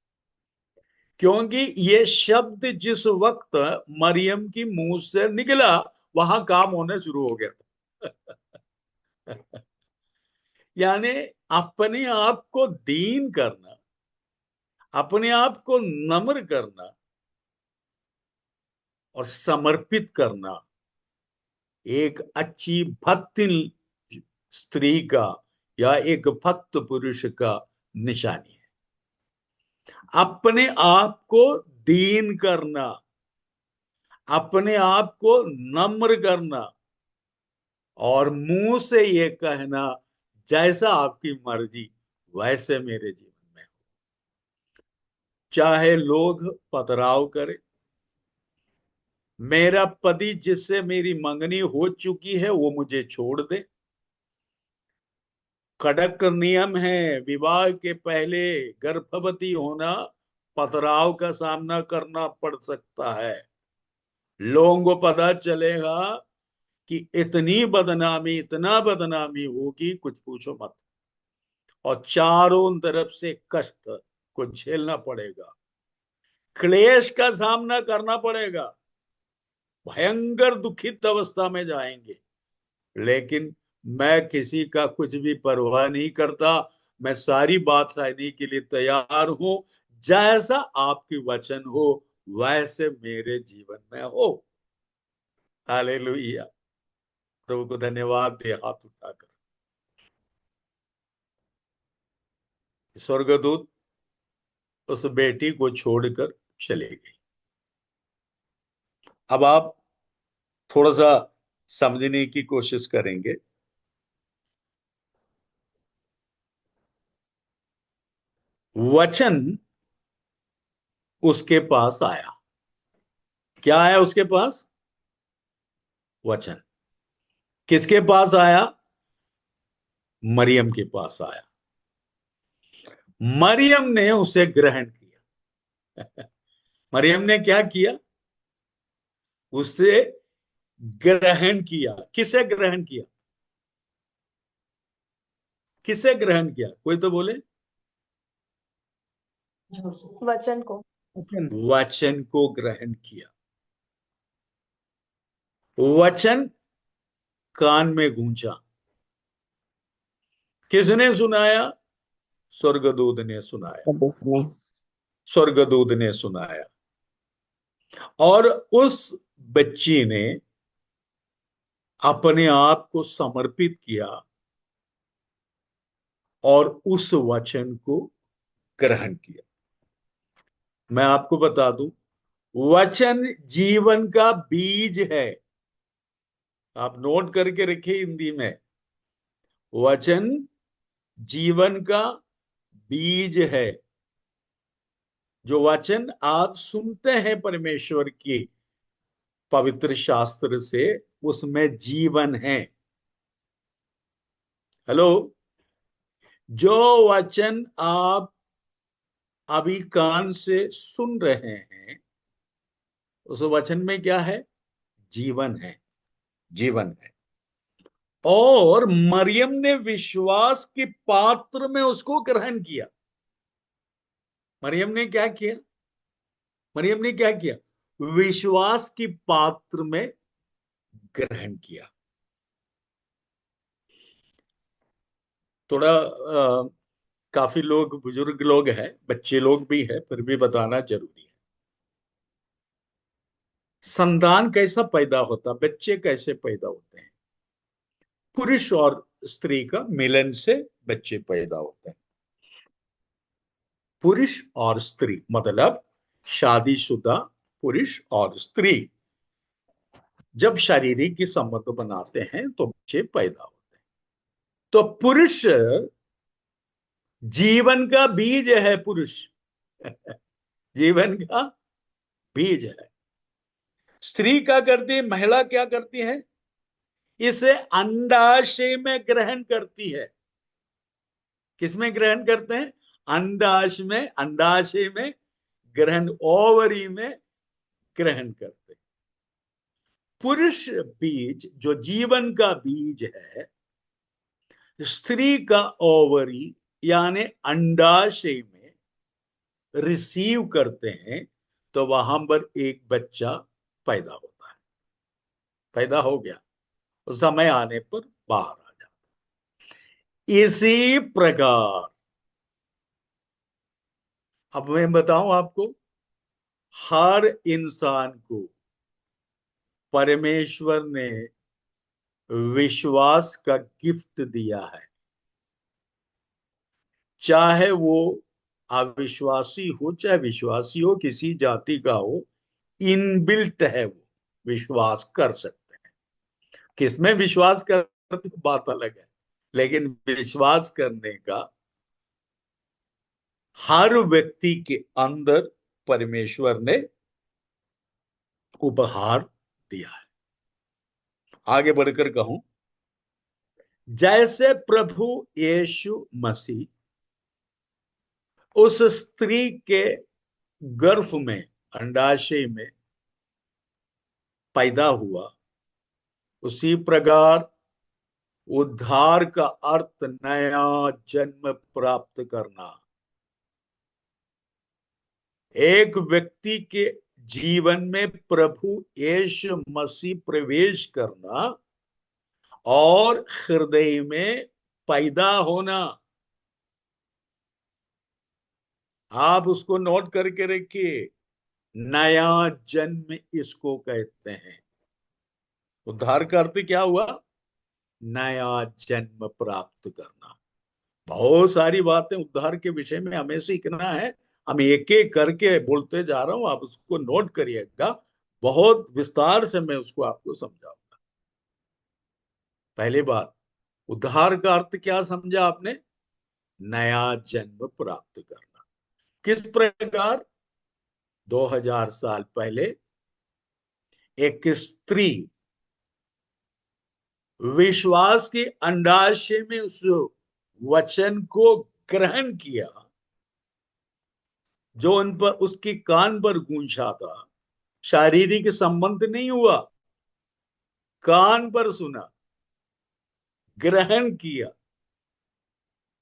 क्योंकि ये शब्द जिस वक्त मरियम की मुंह से निकला वहां काम होना शुरू हो गया था। यानी अपने आप को दीन करना, अपने आप को नम्र करना और समर्पित करना एक अच्छी भक्त स्त्री का या एक भक्त पुरुष का निशानी है। अपने आप को दीन करना, अपने आप को नम्र करना और मुंह से ये कहना, जैसा आपकी मर्जी वैसे मेरे जीवन में हो। चाहे लोग पथराव करें, मेरा पति जिससे मेरी मंगनी हो चुकी है वो मुझे छोड़ दे। कड़क नियम है, विवाह के पहले गर्भवती होना पथराव का सामना करना पड़ सकता है। लोगों को पता चलेगा कि इतनी बदनामी, इतना बदनामी होगी, कुछ पूछो मत, और चारों तरफ से कष्ट को झेलना पड़ेगा, क्लेश का सामना करना पड़ेगा, भयंकर दुखित अवस्था में जाएंगे। लेकिन मैं किसी का कुछ भी परवाह नहीं करता, मैं सारी बात सहने के लिए तैयार हूं। जैसा आपकी वचन हो वैसे मेरे जीवन में हो। हालेलुया। प्रभु को धन्यवाद दे हाथ उठाकर। स्वर्गदूत उस बेटी को छोड़कर चले गए। अब आप थोड़ा सा समझने की कोशिश करेंगे। वचन उसके पास आया। क्या आया उसके पास? वचन। किसके पास आया? मरियम के पास आया। मरियम ने उसे ग्रहण किया। मरियम ने क्या किया? उसे ग्रहण किया। किसे ग्रहण किया? किसे ग्रहण किया? कोई तो बोले। वचन को। वचन को ग्रहण किया। वचन कान में गूंजा। किसने सुनाया? स्वर्गदूत ने सुनाया। स्वर्गदूत ने सुनाया। और उस बच्ची ने अपने आप को समर्पित किया और उस वचन को ग्रहण किया। मैं आपको बता दूं, वचन जीवन का बीज है। आप नोट करके रखिए हिंदी में, वचन जीवन का बीज है। जो वचन आप सुनते हैं परमेश्वर की पवित्र शास्त्र से, उसमें जीवन है। हेलो। जो वचन आप अभी कान से सुन रहे हैं, उस वचन में क्या है? जीवन है। जीवन है। और मरियम ने विश्वास के पात्र में उसको ग्रहण किया। मरियम ने क्या किया? मरियम ने क्या किया? विश्वास की पात्र में ग्रहण किया। थोड़ा काफी लोग, बुजुर्ग लोग हैं, बच्चे लोग भी हैं, फिर भी बताना जरूरी है। संतान कैसा पैदा होता, बच्चे कैसे पैदा होते हैं? पुरुष और स्त्री का मिलन से बच्चे पैदा होते हैं। पुरुष और स्त्री मतलब शादीशुदा पुरुष और स्त्री जब शारीरिक संबंध बनाते हैं तो बच्चे पैदा होते हैं। तो पुरुष जीवन का बीज है। पुरुष जीवन का बीज है। स्त्री क्या करती है? महिला क्या करती है? इसे अंडाशय में ग्रहण करती है। किसमें ग्रहण करते हैं? अंडाशय में। अंडाशय में ग्रहण, ओवरी में ग्रहण करते हैं। पुरुष बीज जो जीवन का बीज है, स्त्री का ओवरी यानी अंडाशय में रिसीव करते हैं, तो वहां पर एक बच्चा पैदा होता है। पैदा हो गया, उस समय आने पर बाहर आ जाता है। इसी प्रकार अब मैं बताऊं आपको, हर इंसान को परमेश्वर ने विश्वास का गिफ्ट दिया है। चाहे वो अविश्वासी हो चाहे विश्वासी हो, किसी जाति का हो, इनबिल्ट है, वो विश्वास कर सकते हैं। किसमें विश्वास करते बात अलग है, लेकिन विश्वास करने का हर व्यक्ति के अंदर परमेश्वर ने उपहार दिया है। आगे बढ़कर कहूं, जैसे प्रभु यीशु मसीह उस स्त्री के गर्भ में, अंडाशय में पैदा हुआ, उसी प्रकार उद्धार का अर्थ नया जन्म प्राप्त करना। एक व्यक्ति के जीवन में प्रभु यीशु मसीह प्रवेश करना और हृदय में पैदा होना। आप उसको नोट करके रखिए, नया जन्म इसको कहते हैं। उद्धार का अर्थ क्या हुआ? नया जन्म प्राप्त करना। बहुत सारी बातें उद्धार के विषय में हमें सीखना है। हम एक एक करके बोलते जा रहा हूं, आप उसको नोट करिएगा। बहुत विस्तार से मैं उसको आपको समझाऊंगा। पहली बात, उद्धार का अर्थ क्या समझा आपने? नया जन्म प्राप्त करना। किस प्रकार? 2000 साल पहले एक स्त्री विश्वास के अंडाशय में उस वचन को ग्रहण किया जो उन पर, उसकी कान पर गूंजा था। शारीरिक संबंध नहीं हुआ, कान पर सुना, ग्रहण किया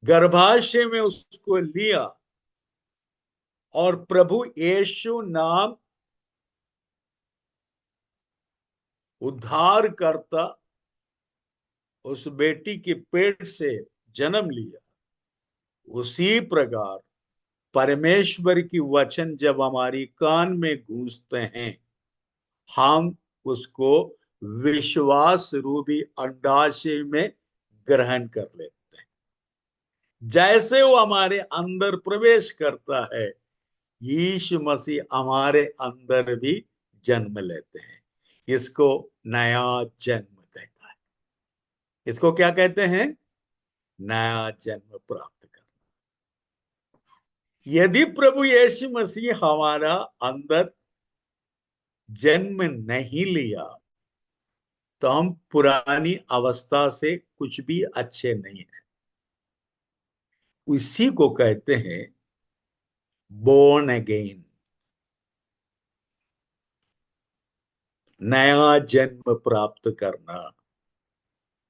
गर्भाशय में उसको लिया और प्रभु यीशु नाम उद्धार करता उस बेटी के पेट से जन्म लिया, उसी प्रकार परमेश्वर की वचन जब हमारी कान में गूंजते हैं, हम उसको विश्वास रूपी अंडाशय में ग्रहण कर लेते हैं। जैसे वो हमारे अंदर प्रवेश करता है, यीशु मसीह हमारे अंदर भी जन्म लेते हैं। इसको नया जन्म कहता है। इसको क्या कहते हैं? नया जन्म प्राप्त करना। यदि प्रभु यीशु मसीह हमारा अंदर जन्म नहीं लिया, तो हम पुरानी अवस्था से कुछ भी अच्छे नहीं है। इसी को कहते हैं बोर्न अगेन, नया जन्म प्राप्त करना।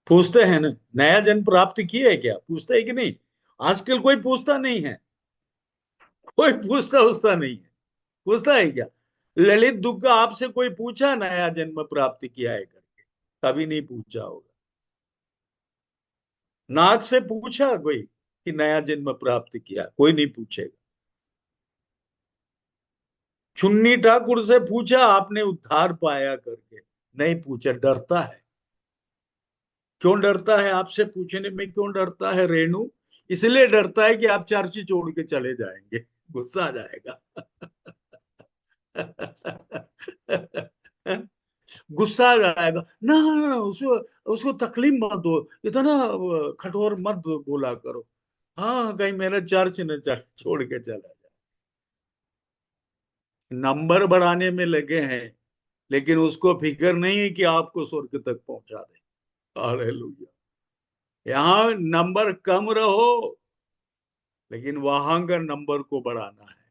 पूछते हैं ना, नया जन्म प्राप्त किया है क्या? पूछते है कि नहीं? आजकल कोई पूछता नहीं है, कोई पूछता नहीं है। पूछता है क्या? ललित दुग्गा आपसे कोई पूछा नया जन्म प्राप्त किया है करके? कभी नहीं पूछा होगा। नाथ से पूछा कोई कि नया जन्म प्राप्त किया? कोई नहीं पूछेगा। चुन्नी ठाकुर से पूछा आपने उद्धार पाया करके? नहीं पूछा, डरता है। क्यों डरता है? आपसे पूछने में क्यों डरता है रेणु? इसलिए डरता है कि आप चर्च छोड़ के चले जाएंगे, गुस्सा आ जाएगा। गुस्सा आ जाएगा ना, उसको उसको तकलीफ मत दो, इतना कठोर मत बोला करो। हाँ, कहीं मेरा चर्च न छोड़ के चला जाए। नंबर बढ़ाने में लगे हैं, लेकिन उसको फिक्र नहीं है कि आपको स्वर्ग तक पहुंचा दे। हालेलुया। यहाँ नंबर कम रहो, लेकिन वहां का नंबर को बढ़ाना है।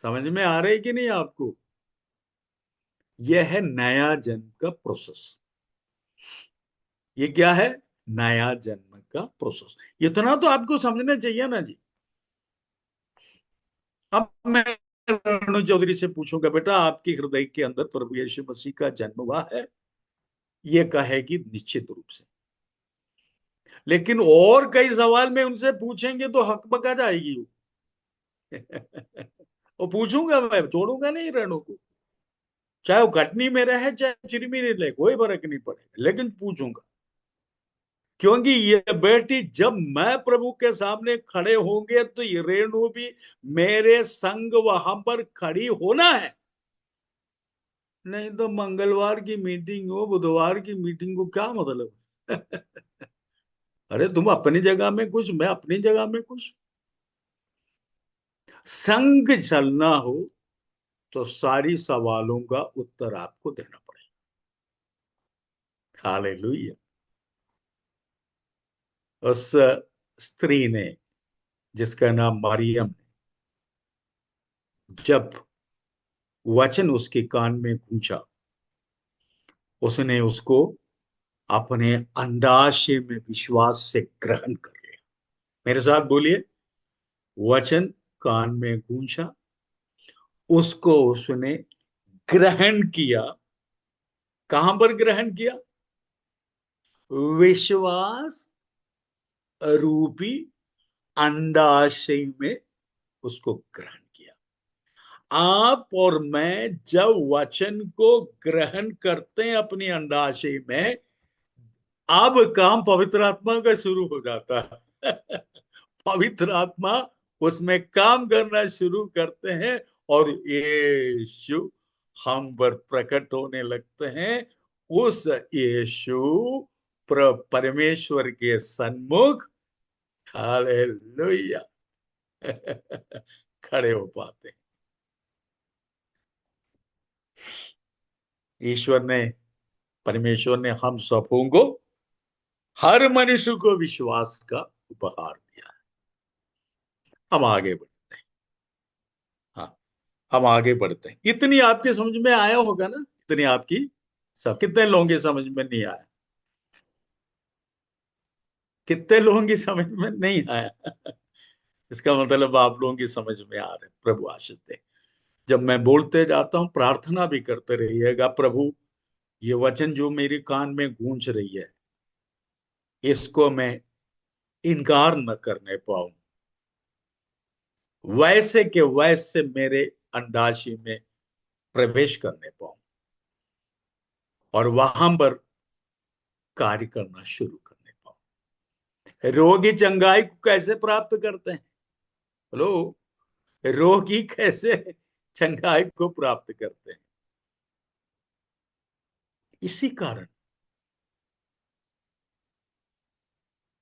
समझ में आ रही है कि नहीं आपको? यह है नया जन्म का प्रोसेस। ये क्या है? नया जन्म का प्रोसेस। इतना तो आपको समझना चाहिए ना जी। अब मैं रणु चौधरी से पूछूंगा, बेटा आपके हृदय के अंदर प्रभु यीशु मसीह का जन्म हुआ है? ये कहेगी निश्चित रूप से। लेकिन और कई सवाल में उनसे पूछेंगे तो हक बका जाएगी वो। वो पूछूंगा, मैं छोड़ूंगा नहीं रणु को, चाहे वो घटनी में रहे चाहे चिरमी रहे, कोई फर्क नहीं पड़ेगा, लेकिन पूछूंगा। क्योंकि ये बेटी जब मैं प्रभु के सामने खड़े होंगे तो ये रेणु भी मेरे संग वहां पर खड़ी होना है। नहीं तो मंगलवार की मीटिंग हो, बुधवार की मीटिंग को क्या मतलब? अरे तुम अपनी जगह में कुछ, मैं अपनी जगह में कुछ। संग चलना हो तो सारी सवालों का उत्तर आपको देना पड़ेगा। हालेलुया। उस स्त्री ने, जिसका नाम मरियम, जब वचन उसके कान में गूंजा, उसने उसको अपने अंडाशय में विश्वास से ग्रहण कर लिया। मेरे साथ बोलिए, वचन कान में गूंजा, उसको उसने ग्रहण किया। कहां पर ग्रहण किया? विश्वास रूपी अंडाशय में उसको ग्रहण किया। आप और मैं जब वचन को ग्रहण करते हैं अपनी अंडाशय में, अब काम पवित्र आत्मा का शुरू हो जाता है। पवित्र आत्मा उसमें काम करना शुरू करते हैं और यीशु हम पर प्रकट होने लगते हैं। उस यीशु परमेश्वर के सन्मुख, हालेलुया, खड़े हो पाते हैं। ईश्वर ने, परमेश्वर ने हम सबों को, हर मनुष्य को विश्वास का उपहार दिया है। हम आगे बढ़ते हैं। हाँ, हम आगे बढ़ते हैं। इतनी आपके समझ में आया होगा ना? इतनी आपकी सब, कितने लोगों के समझ में नहीं आया? कितने लोगों की समझ में नहीं आया? इसका मतलब आप लोगों की समझ में आ रहे। प्रभु आशीष दे। जब मैं बोलते जाता हूँ प्रार्थना भी करते रहिएगा, प्रभु ये वचन जो मेरे कान में गूंज रही है इसको मैं इनकार न करने पाऊं, वैसे के वैसे मेरे अंडाशय में प्रवेश करने पाऊं और वहां पर कार्य करना शुरू करने पाऊं। रोगी चंगाई को कैसे प्राप्त करते हैं? हेलो, रोगी कैसे चंगाई को प्राप्त करते हैं? इसी कारण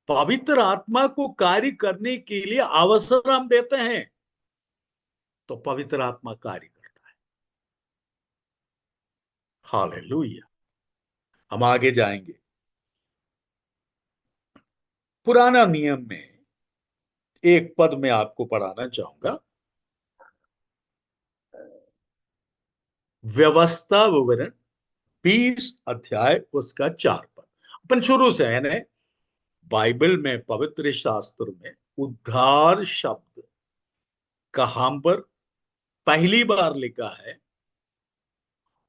पवित्र आत्मा को कार्य करने के लिए अवसर हम देते हैं तो पवित्र आत्मा कार्य करता है। हालेलुया। हम आगे जाएंगे। पुराना नियम में एक पद में आपको पढ़ाना चाहूंगा, व्यवस्था विवरण 20 अध्याय उसका 4 पद। अपन शुरू से यानी बाइबल में, पवित्र शास्त्र में उद्धार शब्द कहां पर पहली बार लिखा है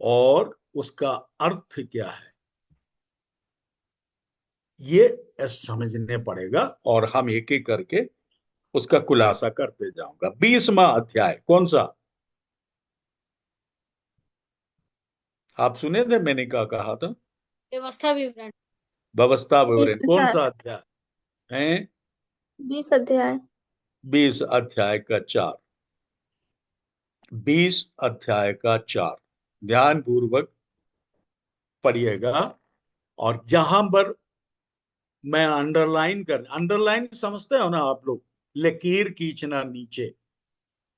और उसका अर्थ क्या है, ये समझने पड़ेगा और हम एक एक करके उसका खुलासा करते जाऊंगा। 20वां अध्याय कौन सा? आप सुने थे मैंने क्या कहा था? व्यवस्था विवरण व्यवस्था बीस विवरण कौन सा अध्याय है? 20 अध्याय 20 अध्याय का 4। 20 अध्याय का 4 ध्यान पूर्वक पढ़िएगा। और जहां पर मैं अंडरलाइन समझते हो ना आप लोग, लकीर खींचना नीचे।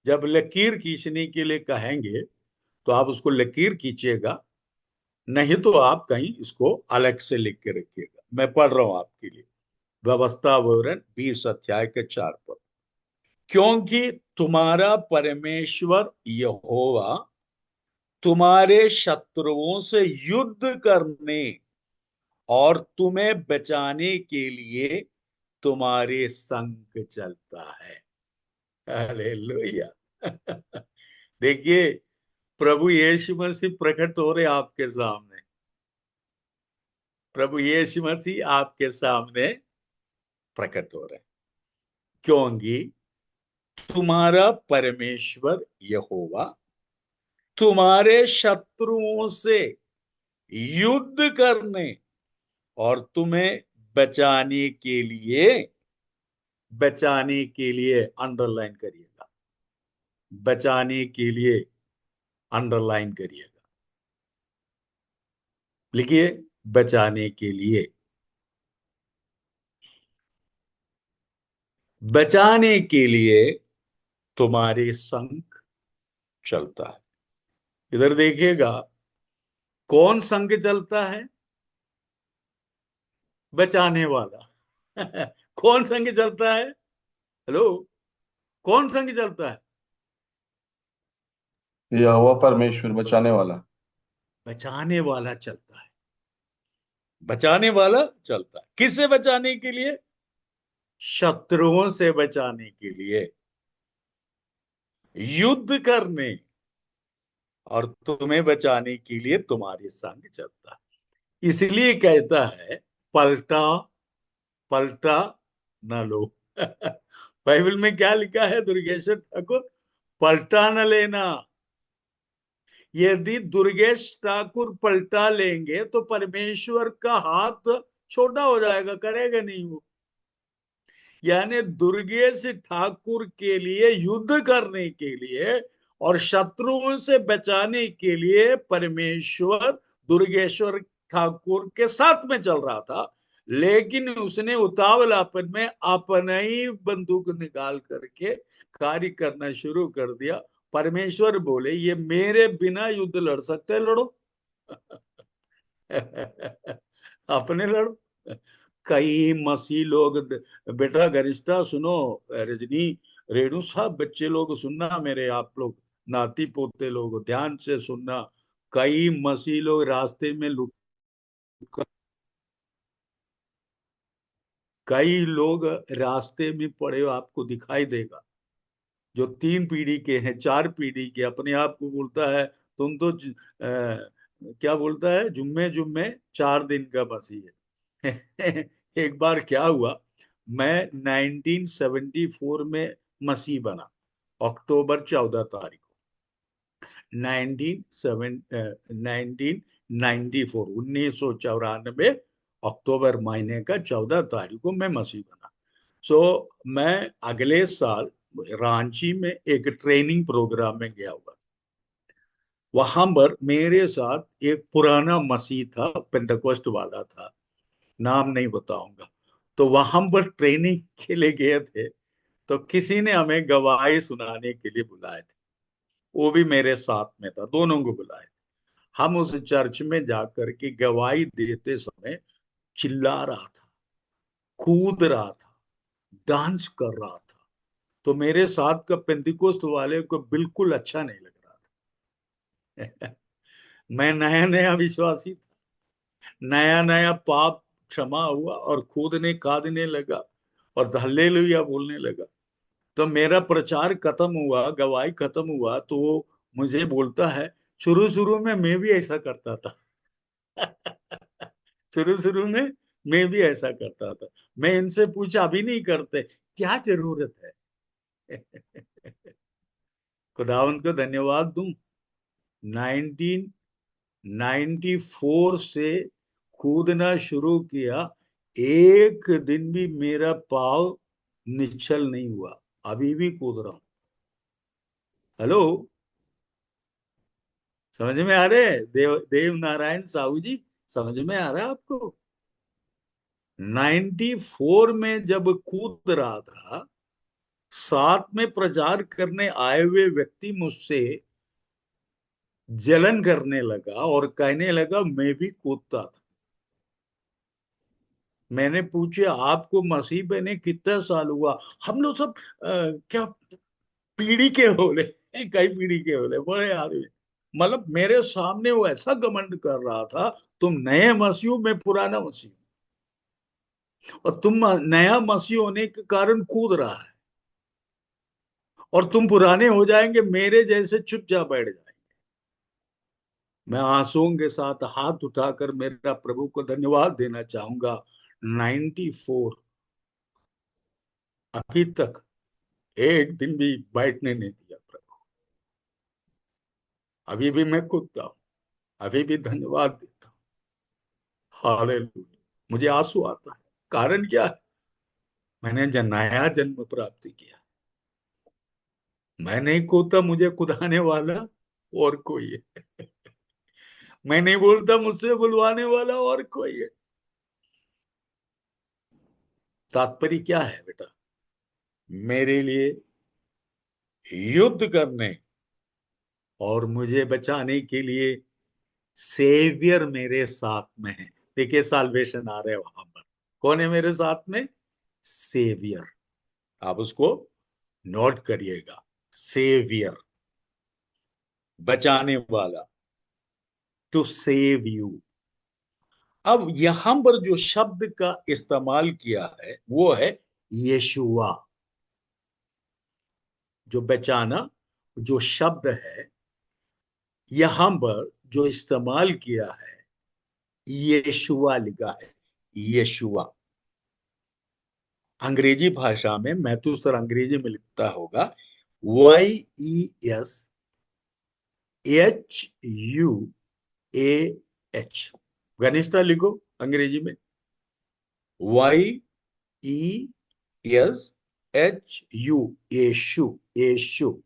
जब लकीर खींचने के लिए कहेंगे तो आप उसको लकीर खींचिएगा, नहीं तो आप कहीं इसको अलग से लिख के रखिएगा। मैं पढ़ रहा हूं आपके लिए। व्यवस्था विवरण 20 अध्याय के 4 पद। क्योंकि तुम्हारा परमेश्वर यहोवा तुम्हारे शत्रुओं से युद्ध करने और तुम्हें बचाने के लिए तुम्हारे संग चलता है। हालेलुया। देखिए, प्रभु यीशु मसीह प्रकट हो रहे आपके सामने। प्रभु यीशु मसीह आपके सामने प्रकट हो रहे, क्योंकि तुम्हारा परमेश्वर यहोवा तुम्हारे शत्रुओं से युद्ध करने और तुम्हें बचाने के लिए अंडरलाइन करिएगा, बचाने के लिए अंडरलाइन करिएगा, लिखिए बचाने के लिए, बचाने के लिए तुम्हारे संग चलता है। इधर देखिएगा, कौन संग चलता है? बचाने वाला। कौन संग चलता है? हेलो, कौन संग चलता है? यहोवा परमेश्वर बचाने वाला। बचाने वाला चलता है। बचाने वाला चलता है। किससे बचाने के लिए? शत्रुओं से बचाने के लिए, युद्ध करने और तुम्हें बचाने के लिए तुम्हारे संग चलता है। इसलिए कहता है पलटा पलटा न लो। बाइबल में क्या लिखा है दुर्गेश्वर ठाकुर? पलटा न लेना। यदि दुर्गेश ठाकुर पलटा लेंगे तो परमेश्वर का हाथ छोटा हो जाएगा, करेगा नहीं वो। यानी दुर्गेश ठाकुर के लिए युद्ध करने के लिए और शत्रुओं से बचाने के लिए परमेश्वर दुर्गेश्वर ठाकुर के साथ में चल रहा था, लेकिन उसने उतावलापन में अपना ही बंदूक निकाल करके कार्य करना शुरू कर दिया। परमेश्वर बोले ये मेरे बिना युद्ध लड़ सकते हैं, लड़ो। अपने लड़ो। कई मसीह लोग, बेटा गरिष्ठा सुनो, रजनी, रेणु, सब बच्चे लोग सुनना, मेरे आप लोग नाती पोते लोग ध्यान से सुनना। कई मसीह लोग रास्ते में लुक कई लोग रास्ते में पड़े आपको दिखाई देगा, जो 3 पीढ़ी के हैं, 4 पीढ़ी के, अपने आप को बोलता है तुम तो क्या बोलता है, जुम्मे जुम्मे 4 दिन का मसीह है। एक बार क्या हुआ, मैं 1974 में मसीह बना, अक्टूबर 14 तारीख को, 1994 अक्टूबर महीने का 14 तारीख को मैं मसीह बना। सो मैं अगले साल रांची में एक ट्रेनिंग प्रोग्राम में गया हुआ। वहां पर मेरे साथ एक पुराना मसीह था, पेंटेकोस्ट वाला था, नाम नहीं बताऊंगा। तो वहां पर ट्रेनिंग के लिए गए थे, तो किसी ने हमें गवाही सुनाने के लिए बुलाए थे, वो भी मेरे साथ में था, दोनों को बुलाए। हम उस चर्च में जाकर के गवाही देते समय चिल्ला रहा था, कूद रहा था, डांस कर रहा था। तो मेरे साथ का पेंतिकोस्त वाले को बिल्कुल अच्छा नहीं लग रहा था। मैं नया नया विश्वासी था, नया नया पाप क्षमा हुआ और कूदने कादने लगा और हल्लेलुया बोलने लगा। तो मेरा प्रचार खत्म हुआ, गवाही खत्म हुआ, तो वो मुझे बोलता है, शुरू शुरू में मैं भी ऐसा करता था। शुरू शुरू में मैं भी ऐसा करता था। मैं इनसे पूछा, अभी नहीं करते, क्या जरूरत है। खुदावंत को धन्यवाद दूं, 1994 से कूदना शुरू किया, एक दिन भी मेरा पाँव निश्चल नहीं हुआ, अभी भी कूद रहा हूं। हेलो, समझ में आ रहे हैं? देव नारायण साहू जी, समझ में आ रहा है आपको? 94 में जब कूद रहा था, साथ में प्रचार करने आए हुए व्यक्ति मुझसे जलन करने लगा और कहने लगा मैं भी कूदता था। मैंने पूछा, आपको मसीह बने कितना साल हुआ? हम लोग सब क्या पीढ़ी के बोले, कई पीढ़ी के बोले, बड़े आदमी। मतलब मेरे सामने वो ऐसा घमंड कर रहा था, तुम नए मसीह हो, मैं पुराना मसीह हूं, और तुम नया मसीह होने के कारण कूद रहा है, और तुम पुराने हो जाएंगे, मेरे जैसे चुपचाप बैठ जाएंगे। मैं आंसुओं के साथ हाथ उठाकर मेरा प्रभु को धन्यवाद देना चाहूंगा। 94 अभी तक एक दिन भी बैठने नहीं दिया प्रभु। अभी भी मैं कूदता हूं, अभी भी धन्यवाद देता हूँ। हालेलुया। मुझे आंसू आता है, कारण क्या है? मैंने नया जन्म प्राप्त किया। मैं नहीं कूदता, मुझे कुदाने वाला और कोई है। मैं नहीं बोलता, मुझसे बुलवाने वाला और कोई है। तात्पर्य क्या है बेटा? मेरे लिए युद्ध करने और मुझे बचाने के लिए सेवियर मेरे साथ में है। देखिए, साल्वेशन आ रहे हैं वहां पर। कौन है मेरे साथ में? सेवियर। आप उसको नोट करिएगा, सेवियर, बचाने वाला, टू सेव यू। अब यहां पर जो शब्द का इस्तेमाल किया है वो है यीशुआ। जो बचाना, जो शब्द है यहां पर जो इस्तेमाल किया है, यीशुआ लिखा है, यीशुआ। अंग्रेजी भाषा में, मैं तो सर अंग्रेजी में लिखता होगा YESHUAH। घनिष्ठा लिखो अंग्रेजी में, YESHU, यीशु, यीशु,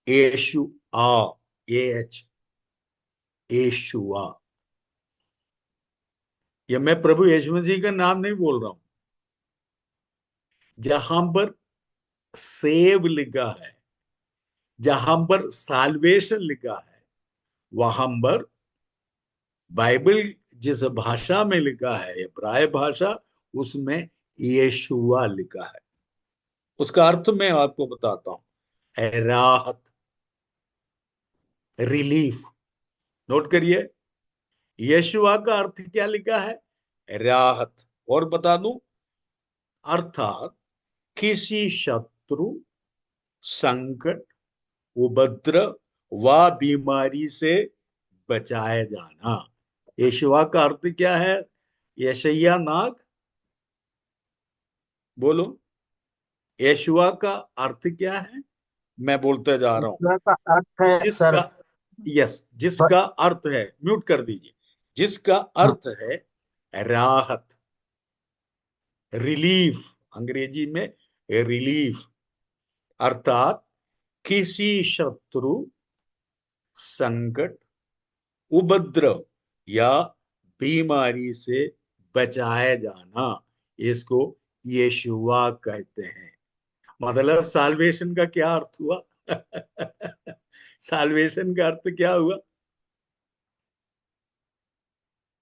यीशु आ, AH, यीशुआ। ये मैं प्रभु यीशु मसीह का नाम नहीं बोल रहा हूं। जहां पर सेव लिखा है, जहां पर साल्वेशन लिखा है, वहां पर बाइबल जिस भाषा में लिखा है, इब्राय भाषा, उसमें यीशुआ लिखा है। उसका अर्थ मैं आपको बताता हूं, है राहत, रिलीफ। नोट करिए, यीशुआ का अर्थ क्या लिखा है? राहत, और बता दूं, अर्थात किसी शत्रु, संकट, उपद्रव व बीमारी से बचाए जाना। यशवा का अर्थ क्या है? यशैया नाग, बोलो, यशवा का अर्थ क्या है? मैं बोलते जा रहा हूं। ईश्वर का अर्थ है सर। जिसका, यस, जिसका अर्थ है, म्यूट कर दीजिए, जिसका हाँ, अर्थ है राहत, रिलीफ, अंग्रेजी में रिलीफ, अर्थात किसी शत्रु, संकट, उपद्रव या बीमारी से बचाए जाना, इसको यीशुआ कहते हैं। मतलब साल्वेशन का क्या अर्थ हुआ? साल्वेशन का अर्थ क्या हुआ?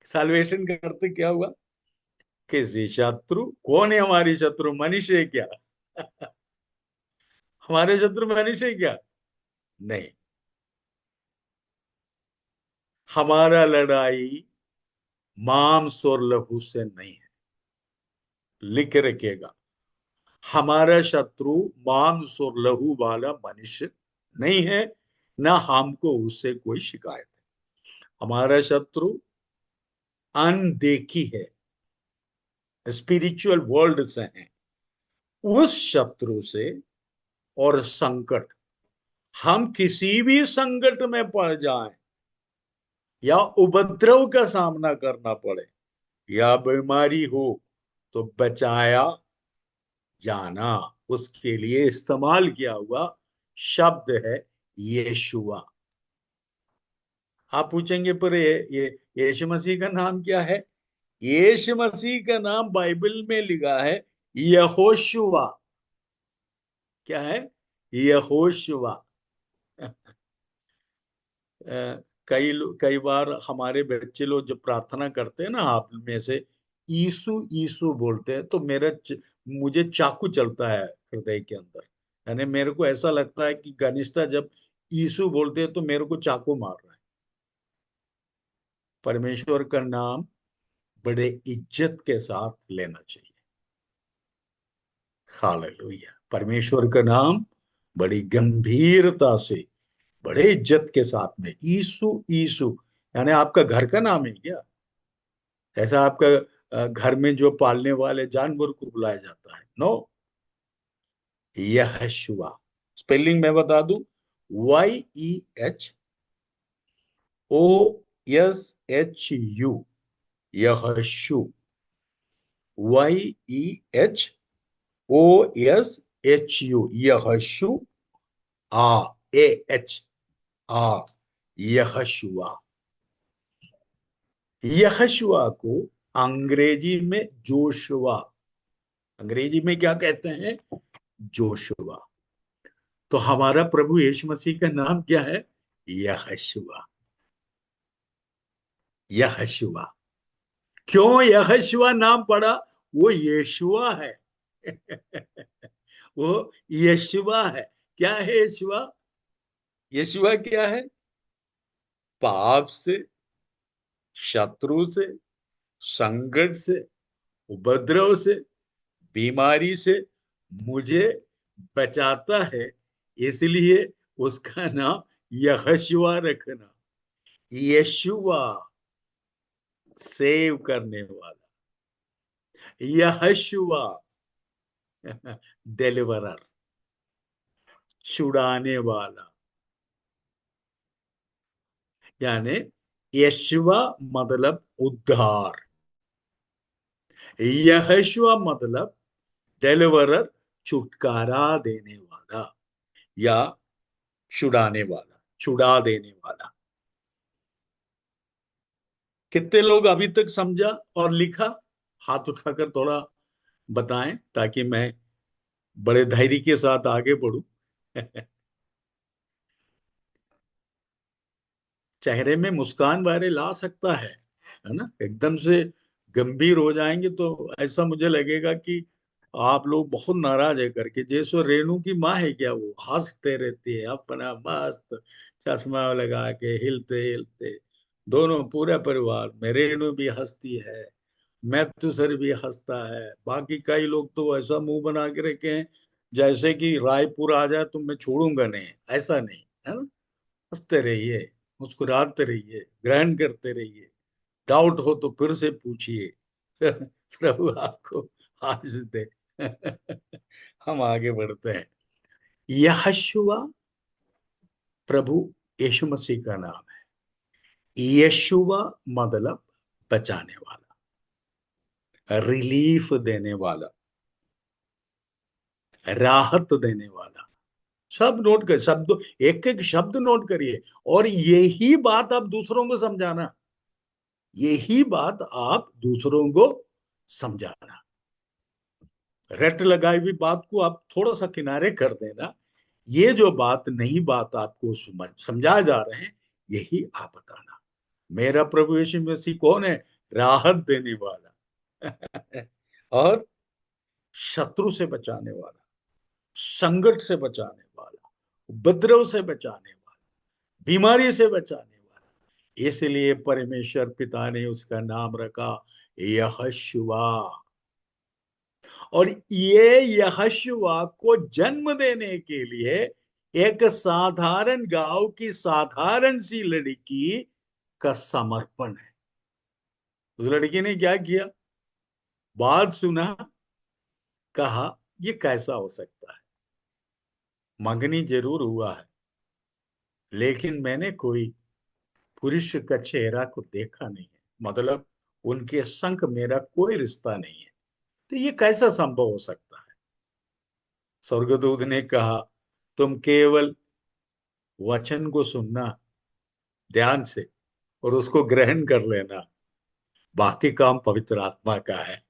साल्वेशन का अर्थ क्या हुआ? किसी शत्रु, कौन है हमारी शत्रु? मनुष्य है क्या? हमारे शत्रु मनुष्य है क्या? नहीं। हमारा लड़ाई मांस और लहू से नहीं है। लिख रखिएगा, हमारा शत्रु मांस और लहू वाला मनुष्य नहीं है, ना हमको उससे कोई शिकायत है। हमारा शत्रु अनदेखी है, स्पिरिचुअल वर्ल्ड से है। उस शत्रु से और संकट, हम किसी भी संकट में पड़ जाएं या उपद्रव का सामना करना पड़े या बीमारी हो, तो बचाया जाना, उसके लिए इस्तेमाल किया हुआ शब्द है यीशुआ। आप पूछेंगे पर ये यीशु मसीह का नाम क्या है? यीशु मसीह का नाम बाइबल में लिखा है यहोशुआ। क्या है? यहोशुआ। कई बार हमारे बच्चे लोग जब प्रार्थना करते हैं ना, आप में से ईसु ईसु बोलते हैं, तो मुझे चाकू चलता है हृदय के अंदर। यानी मेरे को ऐसा लगता है कि घनिष्ठा जब ईसु बोलते हैं तो मेरे को चाकू मार रहा है। परमेश्वर का नाम बड़े इज्जत के साथ लेना चाहिए। हालेलुया। परमेश्वर का नाम बड़ी गंभीरता से, बड़े इज्जत के साथ में, ईसु ईसु। यानी आपका घर का नाम है क्या? ऐसा आपका घर में जो पालने वाले जानवर को बुलाया जाता है? नो, यहोशुआ। स्पेलिंग मैं बता दूं, YEHOSHU, यहोशु, YEHOSHU, यहोशु, AH, यहोशुआ। यहोशुआ को अंग्रेजी में जोशुआ, अंग्रेजी में क्या कहते हैं? जोशुआ। तो हमारा प्रभु यीशु मसीह का नाम क्या है? यहोशुआ। यहोशुआ। क्यों यहोशुआ नाम पड़ा? वो यीशुआ है। वो यीशुआ है। क्या है यीशुआ? यीशुआ क्या है? पाप से, शत्रु से, संकट से, उपद्रव से, बीमारी से मुझे बचाता है। इसलिए उसका नाम यहोशुआ रखना। यशुआ, सेव करने वाला। यहोशुआ, डिलीवरर, छुड़ाने वाला। यानी यशुआ मतलब उद्धार, यहोशुआ मतलब डिलीवरर, छुटकारा देने वाला या छुड़ाने वाला, छुड़ा देने वाला। कितने लोग अभी तक समझा और लिखा? हाथ उठाकर थोड़ा बताएं, ताकि मैं बड़े धैर्य के साथ आगे बढ़ूं। चेहरे में मुस्कान बारे ला सकता है ना? एकदम से गंभीर हो जाएंगे तो ऐसा मुझे लगेगा कि आप लोग बहुत नाराज है करके। जैसो रेणु की माँ है क्या, वो हंसते रहती है अपना मस्त चश्मा लगा के, हिलते हिलते, दोनों पूरा परिवार में रेणु भी हंसती है, मैं तो सर भी हंसता है। बाकी कई लोग तो ऐसा मुंह बना के रखे हैं जैसे कि रायपुर आ जाए तो मैं छोड़ूंगा नहीं, ऐसा नहीं है ना। हंसते रहिए, मुस्कुराते रहिए, ग्रहण करते रहिए। डाउट हो तो फिर से पूछिए। प्रभु आपको आशीष दे। हम आगे बढ़ते हैं। यहोशुआ प्रभु यीशु मसीह का नाम है। यशुआ मतलब बचाने वाला, रिलीफ देने वाला, राहत देने वाला। सब नोट कर, शब्द एक एक शब्द नोट करिए। और यही बात आप दूसरों को समझाना, यही बात आप दूसरों को समझाना। रट लगाई हुई बात को आप थोड़ा सा किनारे कर देना। ये जो बात नई बात आपको समझाए जा रहे हैं, यही आप बताना। मेरा प्रभु यीशु मसीह कौन है? राहत देने वाला और शत्रु से बचाने वाला, संकट से बचाने वाला, उपद्रव से बचाने वाला, बीमारी से बचाने वाला। इसलिए परमेश्वर पिता ने उसका नाम रखा यहोशुआ। और ये यहोशुआ को जन्म देने के लिए एक साधारण गांव की साधारण सी लड़की का समर्पण है। उस लड़की ने क्या किया? बात सुना, कहा ये कैसा हो सकता है। मंगनी जरूर हुआ है, लेकिन मैंने कोई पुरुष का चेहरा को देखा नहीं है, मतलब उनके संग मेरा कोई रिश्ता नहीं है, तो ये कैसा संभव हो सकता है। स्वर्गदूत ने कहा तुम केवल वचन को सुनना ध्यान से और उसको ग्रहण कर लेना, बाकी काम पवित्र आत्मा का है।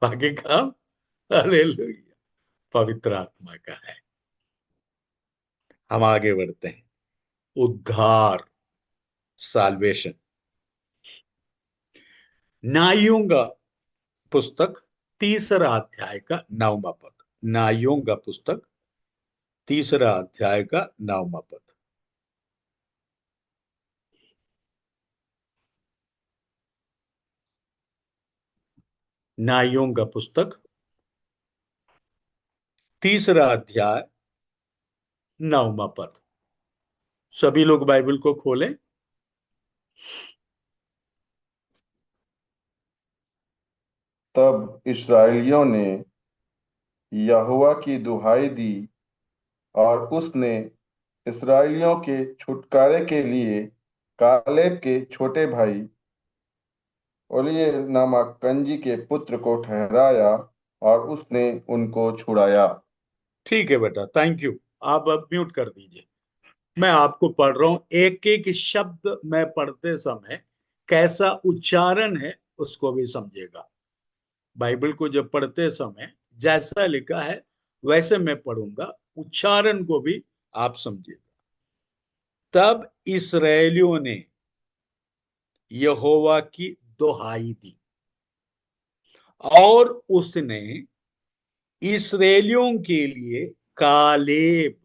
बाकी काम हालेलुया पवित्र आत्मा का है। हम आगे बढ़ते हैं। उद्धार, साल्वेशन। नाइयों का पुस्तक तीसरा अध्याय का 9वां पद। नाइयों का पुस्तक तीसरा अध्याय का 9वां पद। नाइयों का पुस्तक तीसरा अध्याय 9वां पद। सभी लोग बाइबल को खोलें। तब इस्राएलियों ने यहोवा की दुहाई दी और उसने इस्राएलियों के छुटकारे के लिए कालेब के छोटे भाई ओलिए नामक कंजी के पुत्र को ठहराया और उसने उनको छुड़ाया। ठीक है बेटा, थैंक यू। आप अब म्यूट कर दीजिए। मैं आपको पढ़ रहा हूं, एक एक शब्द मैं पढ़ते समय कैसा उच्चारण है उसको भी समझेगा। बाइबल को जब पढ़ते समय जैसा लिखा है वैसे मैं पढ़ूंगा, उच्चारण को भी आप समझिएगा। तब इस्राएलियों ने यहोवा की दुहाई दी और उसने इस्राएलियों के लिए कालेब,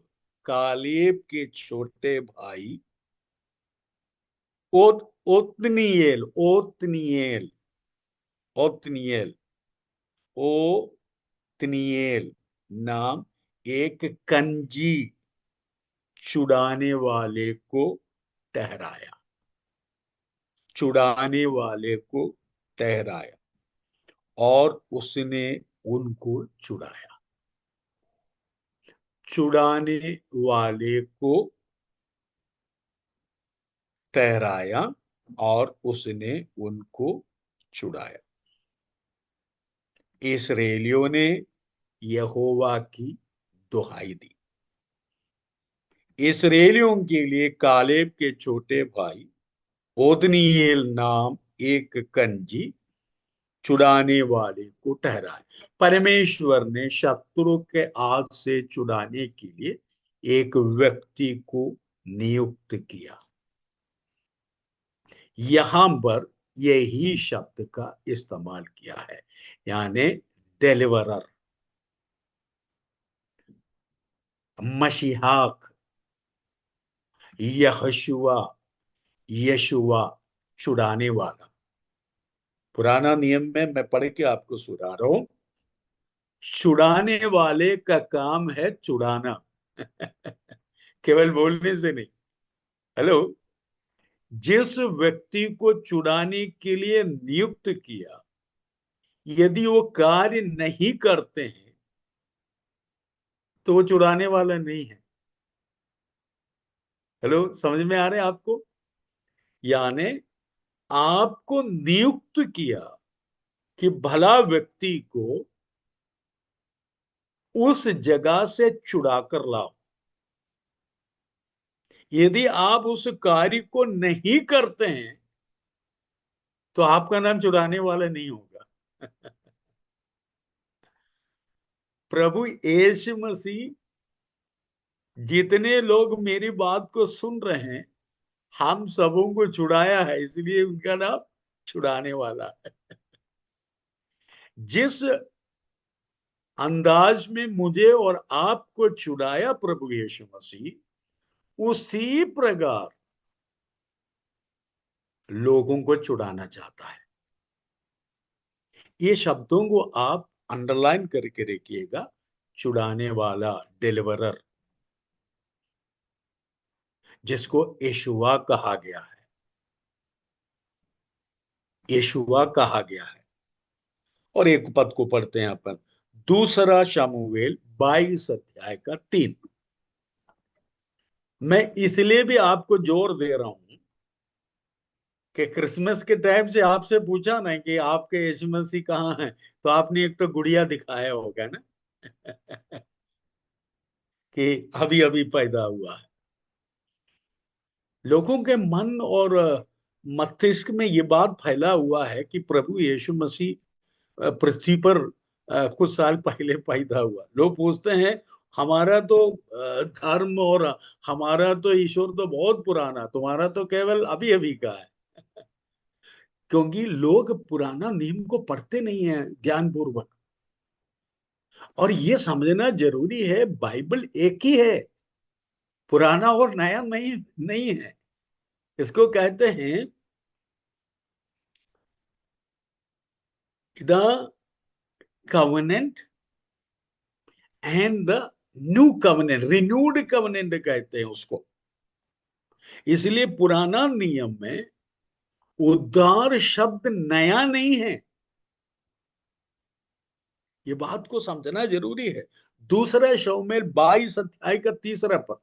कालेब के छोटे भाई ओतनिएल, ओतनिएल, ओतनिएल, ओतनिएल नाम एक कंजी छुड़ाने वाले को ठहराया, छुड़ाने वाले को ठहराया और उसने उनको छुड़ाया। छुड़ाने वाले को ठहराया और उसने उनको छुड़ाया। इस्राएलियों ने यहोवा की दुहाई दी। इस्राएलियों के लिए कालेब के छोटे भाई ओदनीएल नाम एक कंजी छुड़ाने वाले को ठहराया। परमेश्वर ने शत्रु के आग से छुड़ाने के लिए एक व्यक्ति को नियुक्त किया। यहां पर यही शब्द का इस्तेमाल किया है, यानी डिलीवरर, मसीहाक, यहोशुआ, यशुआ छुड़ाने वाला। पुराना नियम में मैं पढ़ के आपको सुना रहा हूं। छुड़ाने वाले का काम है छुड़ाना। केवल बोलने से नहीं। हेलो। जिस व्यक्ति को छुड़ाने के लिए नियुक्त किया, यदि वो कार्य नहीं करते हैं तो वो छुड़ाने वाला नहीं है। हेलो, समझ में आ रहे हैं आपको? यानी आपको नियुक्त किया कि भला व्यक्ति को उस जगह से छुड़ा कर लाओ। यदि आप उस कार्य को नहीं करते हैं तो आपका नाम छुड़ाने वाला नहीं होगा। प्रभु यीशु मसीह, जितने लोग मेरी बात को सुन रहे हैं, हम सबों को छुड़ाया है, इसलिए उनका नाम छुड़ाने वाला है। जिस अंदाज में मुझे और आपको छुड़ाया प्रभु यीशु मसीह, उसी प्रकार लोगों को छुड़ाना चाहता है। ये शब्दों को आप अंडरलाइन करके रखिएगा। छुड़ाने वाला, डिलीवरर, जिसको यीशुआ कहा गया है। यीशुआ कहा गया है। और एक पद को पढ़ते हैं अपन, दूसरा शमूएल 22 अध्याय का 3। मैं इसलिए भी आपको जोर दे रहा हूं कि क्रिसमस के टाइम से आपसे पूछा ना कि आपके यीशु मसीह कहाँ है, तो आपने एक तो गुड़िया दिखाया होगा ना कि अभी अभी पैदा हुआ है। लोगों के मन और मस्तिष्क में ये बात फैला हुआ है कि प्रभु यीशु मसीह पृथ्वी पर कुछ साल पहले पैदा हुआ। लोग पूछते हैं, हमारा तो धर्म और हमारा तो ईश्वर तो बहुत पुराना, तुम्हारा तो केवल अभी अभी का है। क्योंकि लोग पुराना नियम को पढ़ते नहीं है ज्ञानपूर्वक। और ये समझना जरूरी है, बाइबल एक ही है, पुराना और नया नहीं नहीं है। इसको कहते हैं the covenant and the new covenant, renewed covenant कहते हैं उसको। इसलिए पुराना नियम में उद्धार शब्द नया नहीं है। ये बात को समझना जरूरी है। दूसरा शमूएल 22 अध्याय का 3 पद,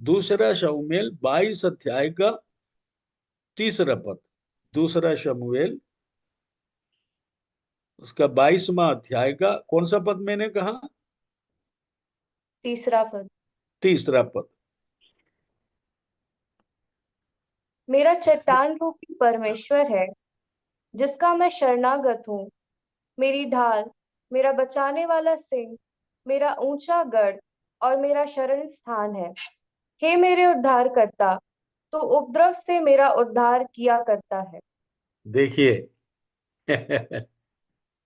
दूसरा शमूएल 22 अध्याय का 3 पद, दूसरा शमूएल उसका 22वां अध्याय का कौन सा पद मैंने कहा? तीसरा पद। 3 पद। मेरा चट्टान रूपी परमेश्वर है, जिसका मैं शरणागत हूँ, मेरी ढाल, मेरा बचाने वाला सिंह, मेरा ऊंचा गढ़ और मेरा शरण स्थान है। हे मेरे उद्धारकर्ता, तो उपद्रव से मेरा उद्धार किया करता है। देखिए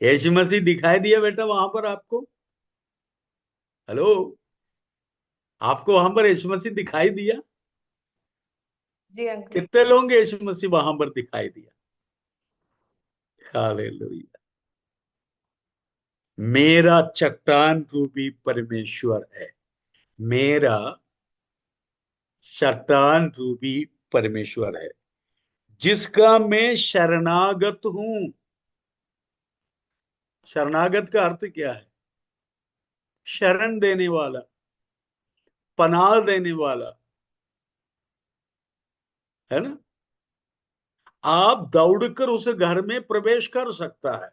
यीशु मसीह दिखाई दिया बेटा वहां पर आपको? हेलो, आपको वहां पर यीशु मसीह दिखाई दिया? जी अंकल। कितने लोगों को यीशु मसीह वहां पर दिखाई दिया? हालेलुया। मेरा चट्टान रूपी परमेश्वर है, मेरा चट्टान रूपी परमेश्वर है, जिसका मैं शरणागत हूं। शरणागत का अर्थ क्या है? शरण देने वाला, पनाह देने वाला, है ना? आप दौड़कर उस घर में प्रवेश कर सकता है।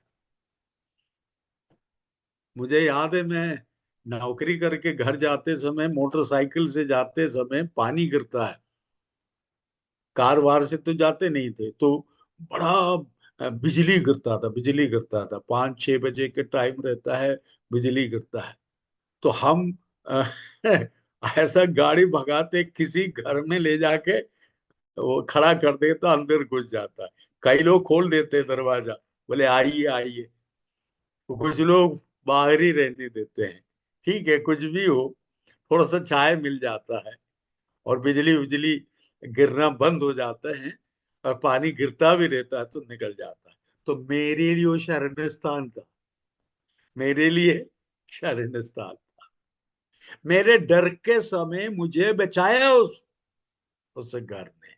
मुझे याद है, मैं नौकरी करके घर जाते समय, मोटरसाइकिल से जाते समय पानी गिरता है। कार वार से तो जाते नहीं थे, तो बड़ा बिजली गिरता था, बिजली गिरता था। 5-6 बजे के टाइम रहता है, बिजली गिरता है। तो हम अ, ऐसा गाड़ी भगाते, किसी घर में ले जाके वो खड़ा कर देता, अंदर घुस जाता है। कई लोग खोल देते दरवाजा, बोले आइए आइए। तो कुछ लोग बाहर ही रहने देते हैं। ठीक है, कुछ भी हो, थोड़ा सा छाया मिल जाता है और बिजली उजली गिरना बंद हो जाता है और पानी गिरता भी रहता है तो निकल जाता है। तो मेरे लिए वो शरण स्थान था, मेरे लिए शरण स्थान था। मेरे डर के समय मुझे बचाया उस घर ने।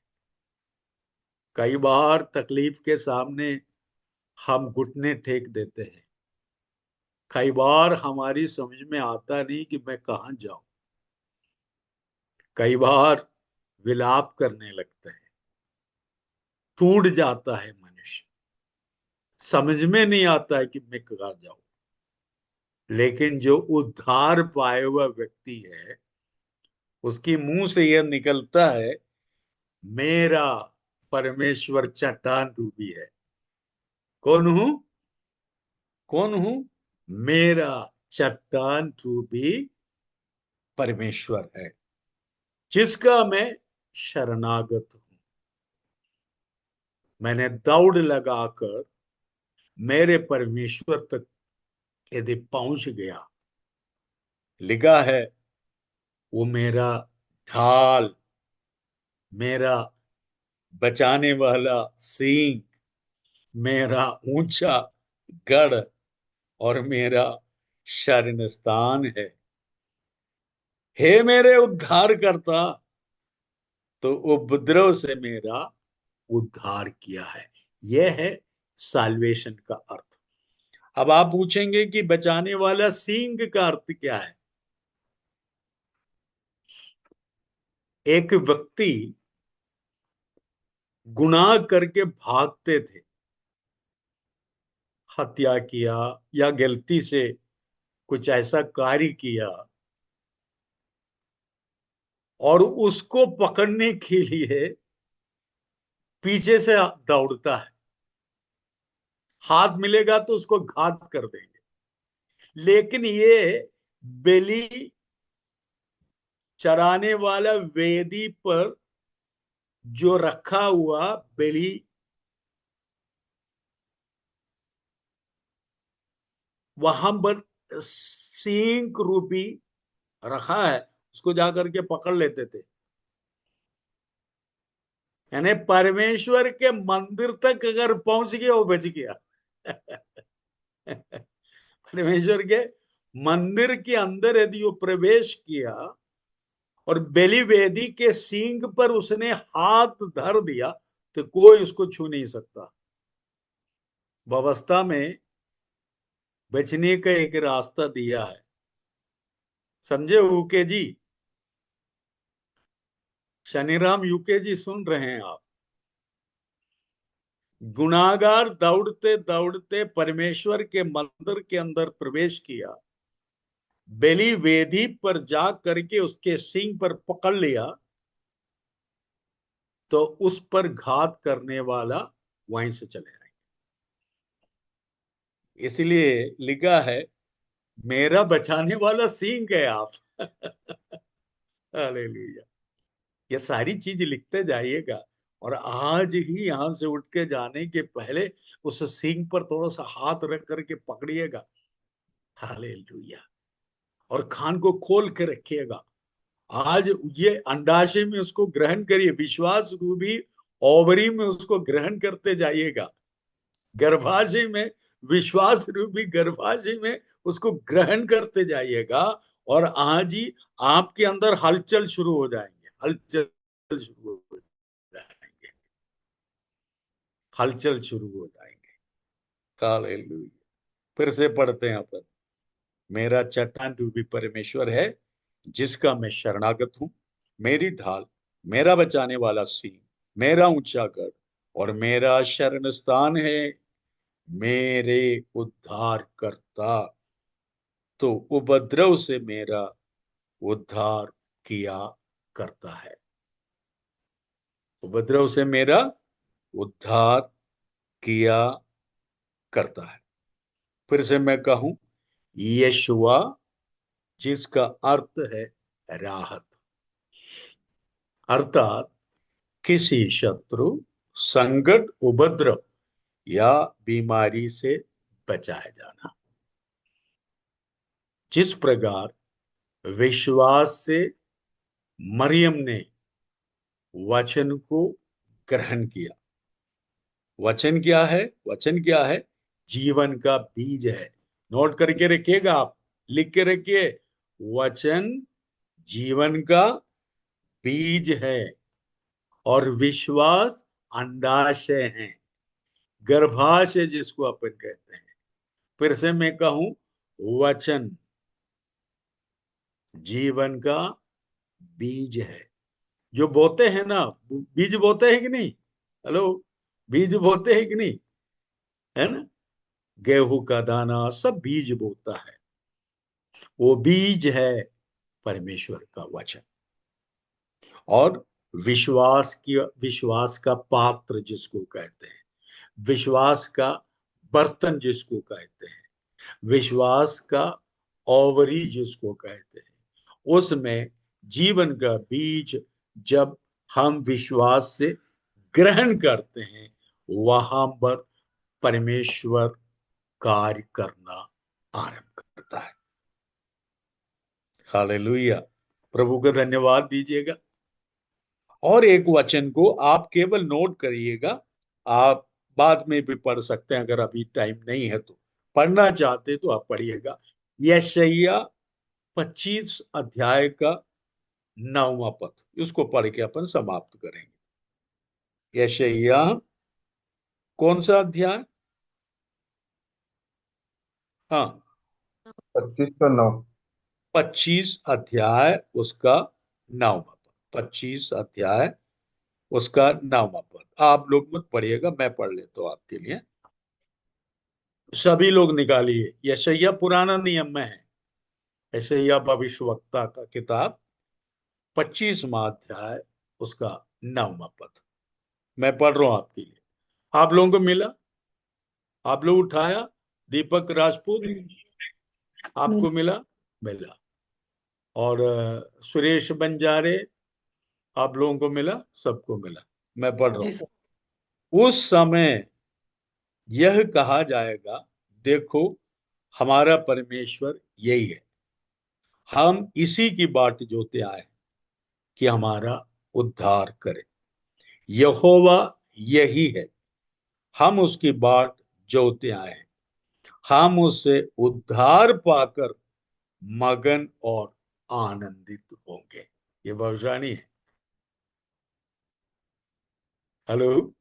कई बार तकलीफ के सामने हम घुटने टेक देते हैं। कई बार हमारी समझ में आता नहीं कि मैं कहां जाऊं। कई बार विलाप करने लगते हैं, टूट जाता है मनुष्य, समझ में नहीं आता है कि मैं कहां जाऊं। लेकिन जो उद्धार पाए हुआ व्यक्ति है, उसके मुंह से यह निकलता है, मेरा परमेश्वर चट्टान रूपी है। कौन हूं? कौन हूं? मेरा चट्टान रूपी परमेश्वर है, जिसका मैं शरणागत हूं। मैंने दौड़ लगाकर मेरे परमेश्वर तक यदि पहुंच गया, लिखा है वो मेरा ढाल, मेरा बचाने वाला सींग, मेरा ऊंचा गढ़ और मेरा शरण स्थान है। हे मेरे उद्धार करता, तो उपद्रव से मेरा उद्धार किया है। यह है साल्वेशन का अर्थ। अब आप पूछेंगे कि बचाने वाला सींग का अर्थ क्या है? एक व्यक्ति गुनाह करके भागते थे, हत्या किया या गलती से कुछ ऐसा कार्य किया, और उसको पकड़ने के लिए पीछे से दौड़ता है। हाथ मिलेगा तो उसको घात कर देंगे। लेकिन ये बलि चढ़ाने वाला वेदी पर जो रखा हुआ बलि, वहां पर सिंह रूपी रखा है, उसको जाकर के पकड़ लेते थे। यानी परमेश्वर के मंदिर तक अगर पहुंच गया, वो बच गया। परमेश्वर के मंदिर के अंदर यदि वो प्रवेश किया और बलि वेदी के सींग पर उसने हाथ धर दिया, तो कोई उसको छू नहीं सकता। व्यवस्था में बचने का एक रास्ता दिया है, समझे यूके जी? शनिराम यूके जी सुन रहे हैं आप? गुनाहगार दौड़ते दौड़ते परमेश्वर के मंदिर के अंदर प्रवेश किया, बलि वेदी पर जा करके उसके सींग पर पकड़ लिया, तो उस पर घात करने वाला वहीं से चले आए। इसलिए लिखा है, मेरा बचाने वाला सींग है आप। हालेलुया। ये सारी चीज लिखते जाइएगा, और आज ही यहां से उठ के जाने के पहले उस सींग पर थोड़ा सा हाथ रख करके पकड़िएगा। हालेलुया। और खान को खोल के रखिएगा। आज ये अंडाशय में उसको ग्रहण करिए, विश्वास रूपी ओवरी में उसको ग्रहण करते जाइएगा। गर्भाशय में, विश्वास रूपी गर्भाशय में उसको ग्रहण करते जाइएगा, और आज ही आपके अंदर हलचल शुरू हो जाएंगे, हलचल शुरू हो जाएंगे, हलचल शुरू हो जाएंगे। हालेलुया। फिर से पढ़ते हैं अपन। मेरा चट्टान रूपी परमेश्वर है, जिसका मैं शरणागत हूं। मेरी ढाल, मेरा बचाने वाला सिंह, मेरा ऊंचा गढ़ और मेरा शरण स्थान है, मेरे उद्धार करता, तो उपद्रव से मेरा उद्धार किया करता है। उपद्रव से मेरा उद्धार किया करता है। फिर से मैं कहूं, यशुआ, जिसका अर्थ है राहत, अर्थात किसी शत्रु, संकट, उपद्रव या बीमारी से बचाया जाना। जिस प्रकार विश्वास से मरियम ने वचन को ग्रहण किया, वचन क्या है? वचन क्या है? जीवन का बीज है। नोट करके रखिएगा, आप लिख के रखिए, वचन जीवन का बीज है और विश्वास अंडाशय है, गर्भाशय जिसको अपन कहते हैं। फिर से मैं कहूं, वचन जीवन का बीज है। जो बोते हैं ना, बीज बोते हैं कि नहीं? हेलो, बीज बोते हैं कि नहीं? है ना? गेहूं का दाना सब बीज बोता है, वो बीज है परमेश्वर का वचन। और विश्वास का पात्र जिसको कहते हैं, विश्वास का बर्तन जिसको कहते हैं, विश्वास का ओवरी जिसको कहते हैं, उसमें जीवन का बीज जब हम विश्वास से ग्रहण करते हैं, वहां पर परमेश्वर कार्य करना आरंभ करता है। हालेलुया, प्रभु का धन्यवाद दीजिएगा। और एक वचन को आप केवल नोट करिएगा, आप बाद में भी पढ़ सकते हैं, अगर अभी टाइम नहीं है तो। पढ़ना चाहते तो आप पढ़िएगा, यशायाह 25 अध्याय का 9वां पद। उसको पढ़ के अपन समाप्त करेंगे। यशायाह कौन सा अध्याय? हाँ, 2509। 25 अध्याय उसका 9वां पद। 25 अध्याय उसका 9वां पद। आप लोग मत पढ़िएगा, मैं पढ़ लेता हूं आपके लिए। सभी लोग निकालिए, यशायाह पुराना नियम में है, यशायाह भविष्यवक्ता का किताब 25वां अध्याय उसका 9वां पद। मैं पढ़ रहा हूं आपके लिए। आप लोगों को मिला? आप लोग उठाया? दीपक राजपूत, आपको मिला? मिला। और सुरेश बंजारे, आप लोगों को मिला? सबको मिला। मैं पढ़ रहा हूं। उस समय यह कहा जाएगा, देखो हमारा परमेश्वर यही है, हम इसी की बाट जोते आए कि हमारा उद्धार करे। यहोवा यही है, हम उसकी बाट जोते आए हैं, हम उससे उद्धार पाकर मगन और आनंदित होंगे। ये भविष्यवाणी है। हेलो,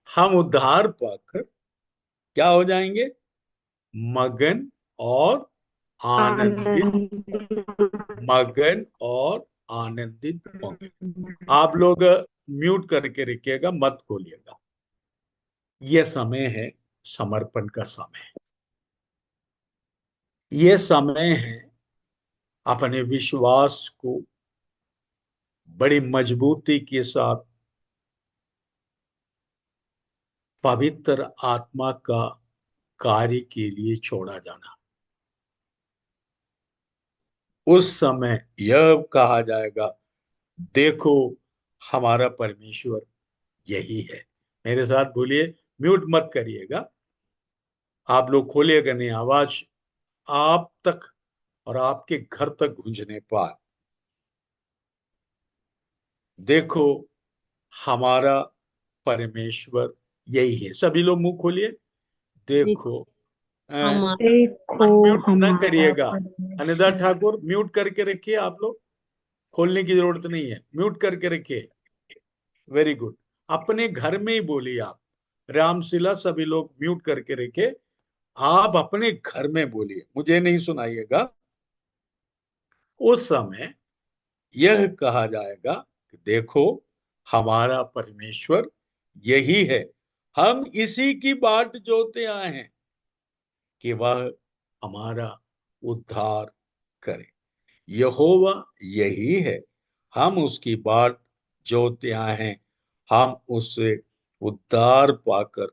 हम उद्धार पाकर क्या हो जाएंगे? मगन और आनंदित, मगन और आनंदित होंगे। आप लोग म्यूट करके रखिएगा, मत खोलिएगा। यह समय है समर्पण का समय। यह समय है अपने विश्वास को बड़ी मजबूती के साथ पवित्र आत्मा का कार्य के लिए छोड़ा जाना। उस समय यह कहा जाएगा, देखो हमारा परमेश्वर यही है। मेरे साथ बोलिए, म्यूट मत करिएगा, आप लोग खोलिएगा नहीं, आवाज आप तक और आपके घर तक गूंजने पाए। देखो हमारा परमेश्वर यही है। सभी लोग मुंह खोलिए। देखो, देखो अनम्यूट ना हमारा करिएगा। अनिता परमेश्वर। ठाकुर म्यूट करके रखिए, आप लोग खोलने की जरूरत नहीं है, म्यूट करके रखिए। Very good. अपने घर में ही बोलिए आप। रामशिला सभी लोग म्यूट करके रखे, आप अपने घर में बोलिए, मुझे नहीं सुनाइएगा। उस समय यह कहा जाएगा कि देखो हमारा परमेश्वर यही है, हम इसी की बाट जोते आए हैं कि वह हमारा उद्धार करे। यहोवा यही है, हम उसकी बाट जोते आए हैं, हम उससे उद्धार पाकर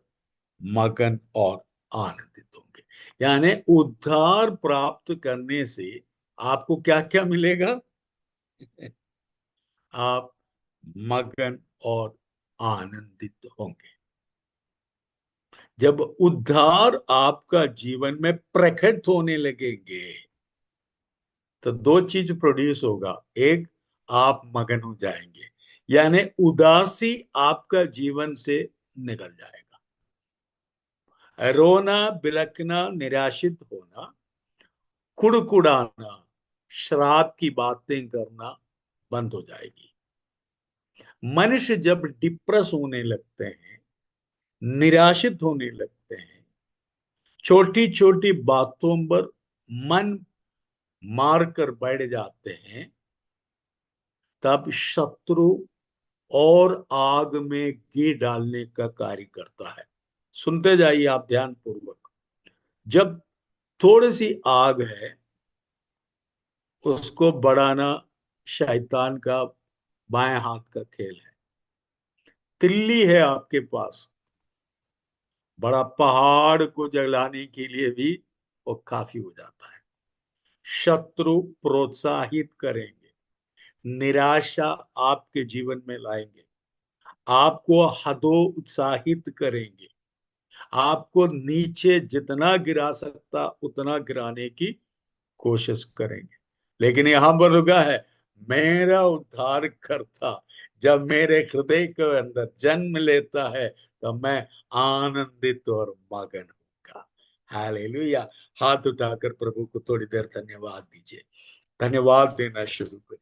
मगन और आनंदित होंगे। यानी उद्धार प्राप्त करने से आपको क्या क्या मिलेगा? आप मगन और आनंदित होंगे। जब उद्धार आपका जीवन में प्रकट होने लगेंगे तो दो चीज प्रोड्यूस होगा। एक, आप मगन हो जाएंगे, यानी उदासी आपका जीवन से निकल जाएगा। रोना, बिलखना, निराशित होना, कुड़कुड़ाना, श्राप की बातें करना बंद हो जाएगी। मनुष्य जब डिप्रेस होने लगते हैं, निराशित होने लगते हैं, छोटी छोटी बातों पर मन मारकर बैठ जाते हैं, तब शत्रु और आग में घी डालने का कार्य करता है। सुनते जाइए आप ध्यान पूर्वक। जब थोड़ी सी आग है, उसको बढ़ाना शैतान का बाएं हाथ का खेल है। तिल्ली है आपके पास, बड़ा पहाड़ को जलाने के लिए भी वो काफी हो जाता है। शत्रु प्रोत्साहित करेंगे, निराशा आपके जीवन में लाएंगे, आपको हतोत्साहित करेंगे, आपको नीचे जितना गिरा सकता उतना गिराने की कोशिश करेंगे। लेकिन यहां पर रुका है, मेरा उद्धार करता जब मेरे हृदय के अंदर जन्म लेता है तो मैं आनंदित और मगन होगा। हालेलुया। हाथ उठाकर प्रभु को थोड़ी देर धन्यवाद दीजिए, धन्यवाद देना शुरू करिए।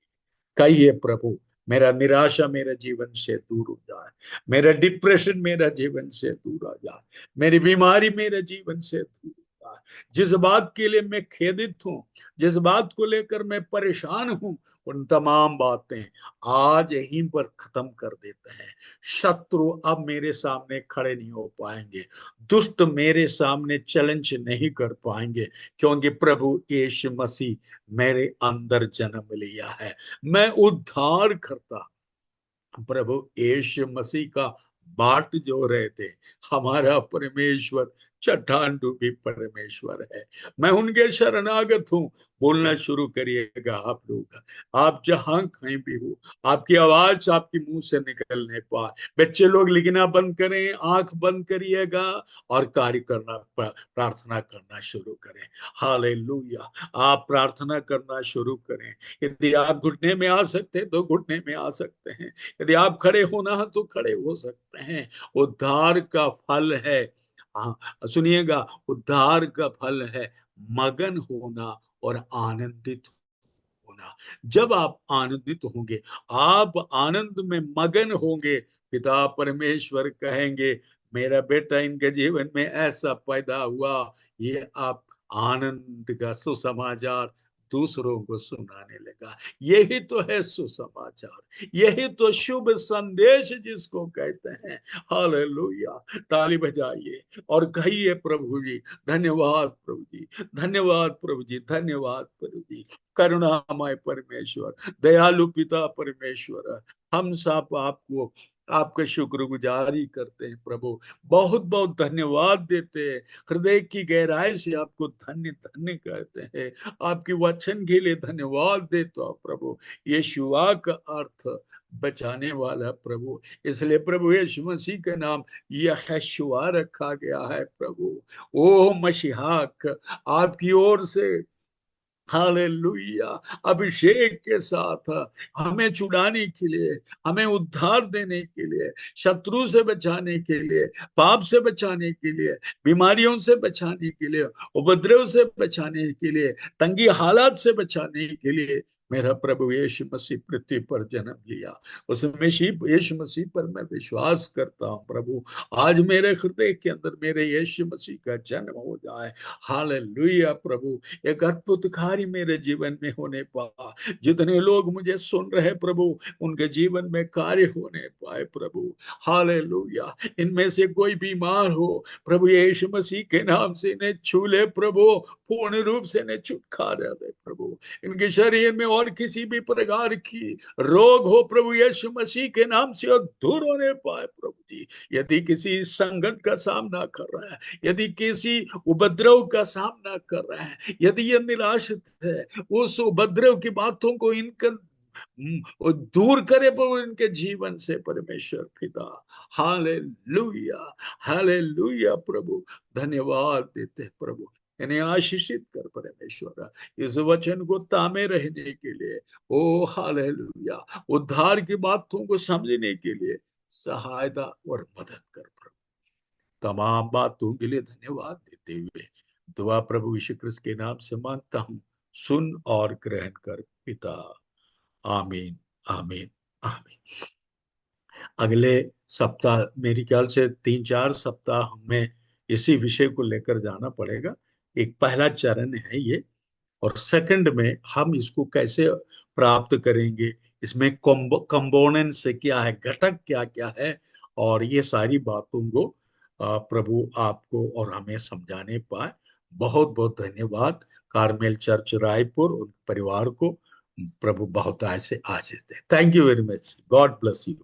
कहिए, प्रभु मेरा निराशा मेरे जीवन से दूर हो जाए, मेरा डिप्रेशन मेरा जीवन से दूर हो जाए, मेरी बीमारी मेरे जीवन से दूर हो जाए। जिस बात के लिए मैं खेदित हूं, जिस बात को लेकर मैं परेशान हूं, उन तमाम बातें आज यहीं पर खत्म कर देते हैं। शत्रु अब मेरे सामने खड़े नहीं हो पाएंगे, दुष्ट मेरे सामने चैलेंज नहीं कर पाएंगे, क्योंकि प्रभु यीशु मसीह मेरे अंदर जन्म लिया है। मैं उद्धार करता प्रभु यीशु मसीह का बाट जो रहे थे। हमारा परमेश्वर चट्टान रूपी परमेश्वर है। मैं उनके शरणागत हूँ। बोलना शुरू करिएगा आप लोग। आप जहां कहीं भी हो, आपकी आवाज आपके मुंह से निकलने पाए। बच्चे लोग लिखना बंद करें, आंख बंद करिएगा और कार्य करना, प्रार्थना करना शुरू करें। हालेलुया। आप प्रार्थना करना शुरू करें। यदि आप घुटने में आ सकते हैं तो घुटने में आ सकते हैं, यदि आप खड़े होना है तो खड़े हो सकते हैं। उद्धार का फल है, हाँ, सुनिएगा, उद्धार का फल है मगन होना और आनंदित होना। जब आप आनंदित होंगे, आप आनंद में मगन होंगे, पिता परमेश्वर कहेंगे मेरा बेटा इनके जीवन में ऐसा पैदा हुआ। ये आप आनंद का सुसमाचार दूसरों को सुनाने लगा। यही तो है सुसमाचार, यही तो शुभ संदेश जिसको कहते हैं। हालेलुया। ताली बजाइए और कहिए, प्रभु जी धन्यवाद, प्रभु जी धन्यवाद, प्रभु जी धन्यवाद, प्रभु जी। करुणामय परमेश्वर, दयालु पिता परमेश्वर, हम सब आपको आपका शुक्रगुजारी करते हैं प्रभु। बहुत बहुत धन्यवाद देते हैं, हृदय की गहराई से आपको धन्य धन्य कहते हैं। आपके वचन के लिए धन्यवाद देते हो प्रभु। यीशुआ का अर्थ बचाने वाला प्रभु, इसलिए प्रभु यीशु मसीह के नाम यहोशुआ रखा गया है प्रभु। ओ मसीहाक, आपकी ओर से हालेलुया अभिषेक के साथ हमें छुड़ाने के लिए, हमें उद्धार देने के लिए, शत्रु से बचाने के लिए, पाप से बचाने के लिए, बीमारियों से बचाने के लिए, उपद्रव से बचाने के लिए, तंगी हालात से बचाने के लिए मेरा प्रभु यीशु मसीह पृथ्वी पर जन्म लिया। उस मसीह यीशु मसीह पर मैं विश्वास करता हूँ प्रभु। आज मेरे हृदय के अंदर मेरे यीशु मसीह का जन्म हो जाए। हालेलुया प्रभु। एक अद्भुत कार्य मेरे जीवन में होने पाए। जितने लोग मुझे सुन रहे प्रभु, उनके जीवन में कार्य होने पाए प्रभु। हालेलुया। इनमें से कोई बीमार हो प्रभु यीशु मसीह के नाम से इन्हें छू ले प्रभु, पूर्ण रूप से इन्हें छुटकारा दे प्रभु। इनके शरीर में और किसी भी प्रकार की रोग हो प्रभु यीशु मसीह के नाम से और दूर होने पाए प्रभु जी। यदि किसी संकट का सामना कर रहा है, यदि किसी उपद्रव का सामना कर रहा है, यदि ये निराशित है, उस उपद्रव की बातों को इनका दूर करे प्रभु इनके जीवन से परमेश्वर पिता। हालेलुया, हालेलुया प्रभु। धन्यवाद देते प्रभु, इन्हें आशीषित कर परमेश्वर, इस वचन को तामे रहने के लिए। ओ हालेलुया, उद्धार की बातों को समझने के लिए सहायता और मदद कर प्रभु। तमाम बातों के लिए धन्यवाद देते हुए दुआ प्रभु यीशु क्रिस्त के नाम से मांगता हूँ, सुन और ग्रहण कर पिता। आमीन, आमीन, आमीन। अगले सप्ताह मेरी ख्याल से 3-4 सप्ताह हमें इसी विषय को लेकर जाना पड़ेगा। एक पहला चरण है ये, और सेकंड में हम इसको कैसे प्राप्त करेंगे, इसमें कंपोनेंट्स क्या है, घटक क्या क्या है, और ये सारी बातों को प्रभु आपको और हमें समझाने पाए। बहुत बहुत धन्यवाद। कार्मेल चर्च रायपुर उन परिवार को प्रभु बहुत से आशीष दे। Thank you very much. God bless you.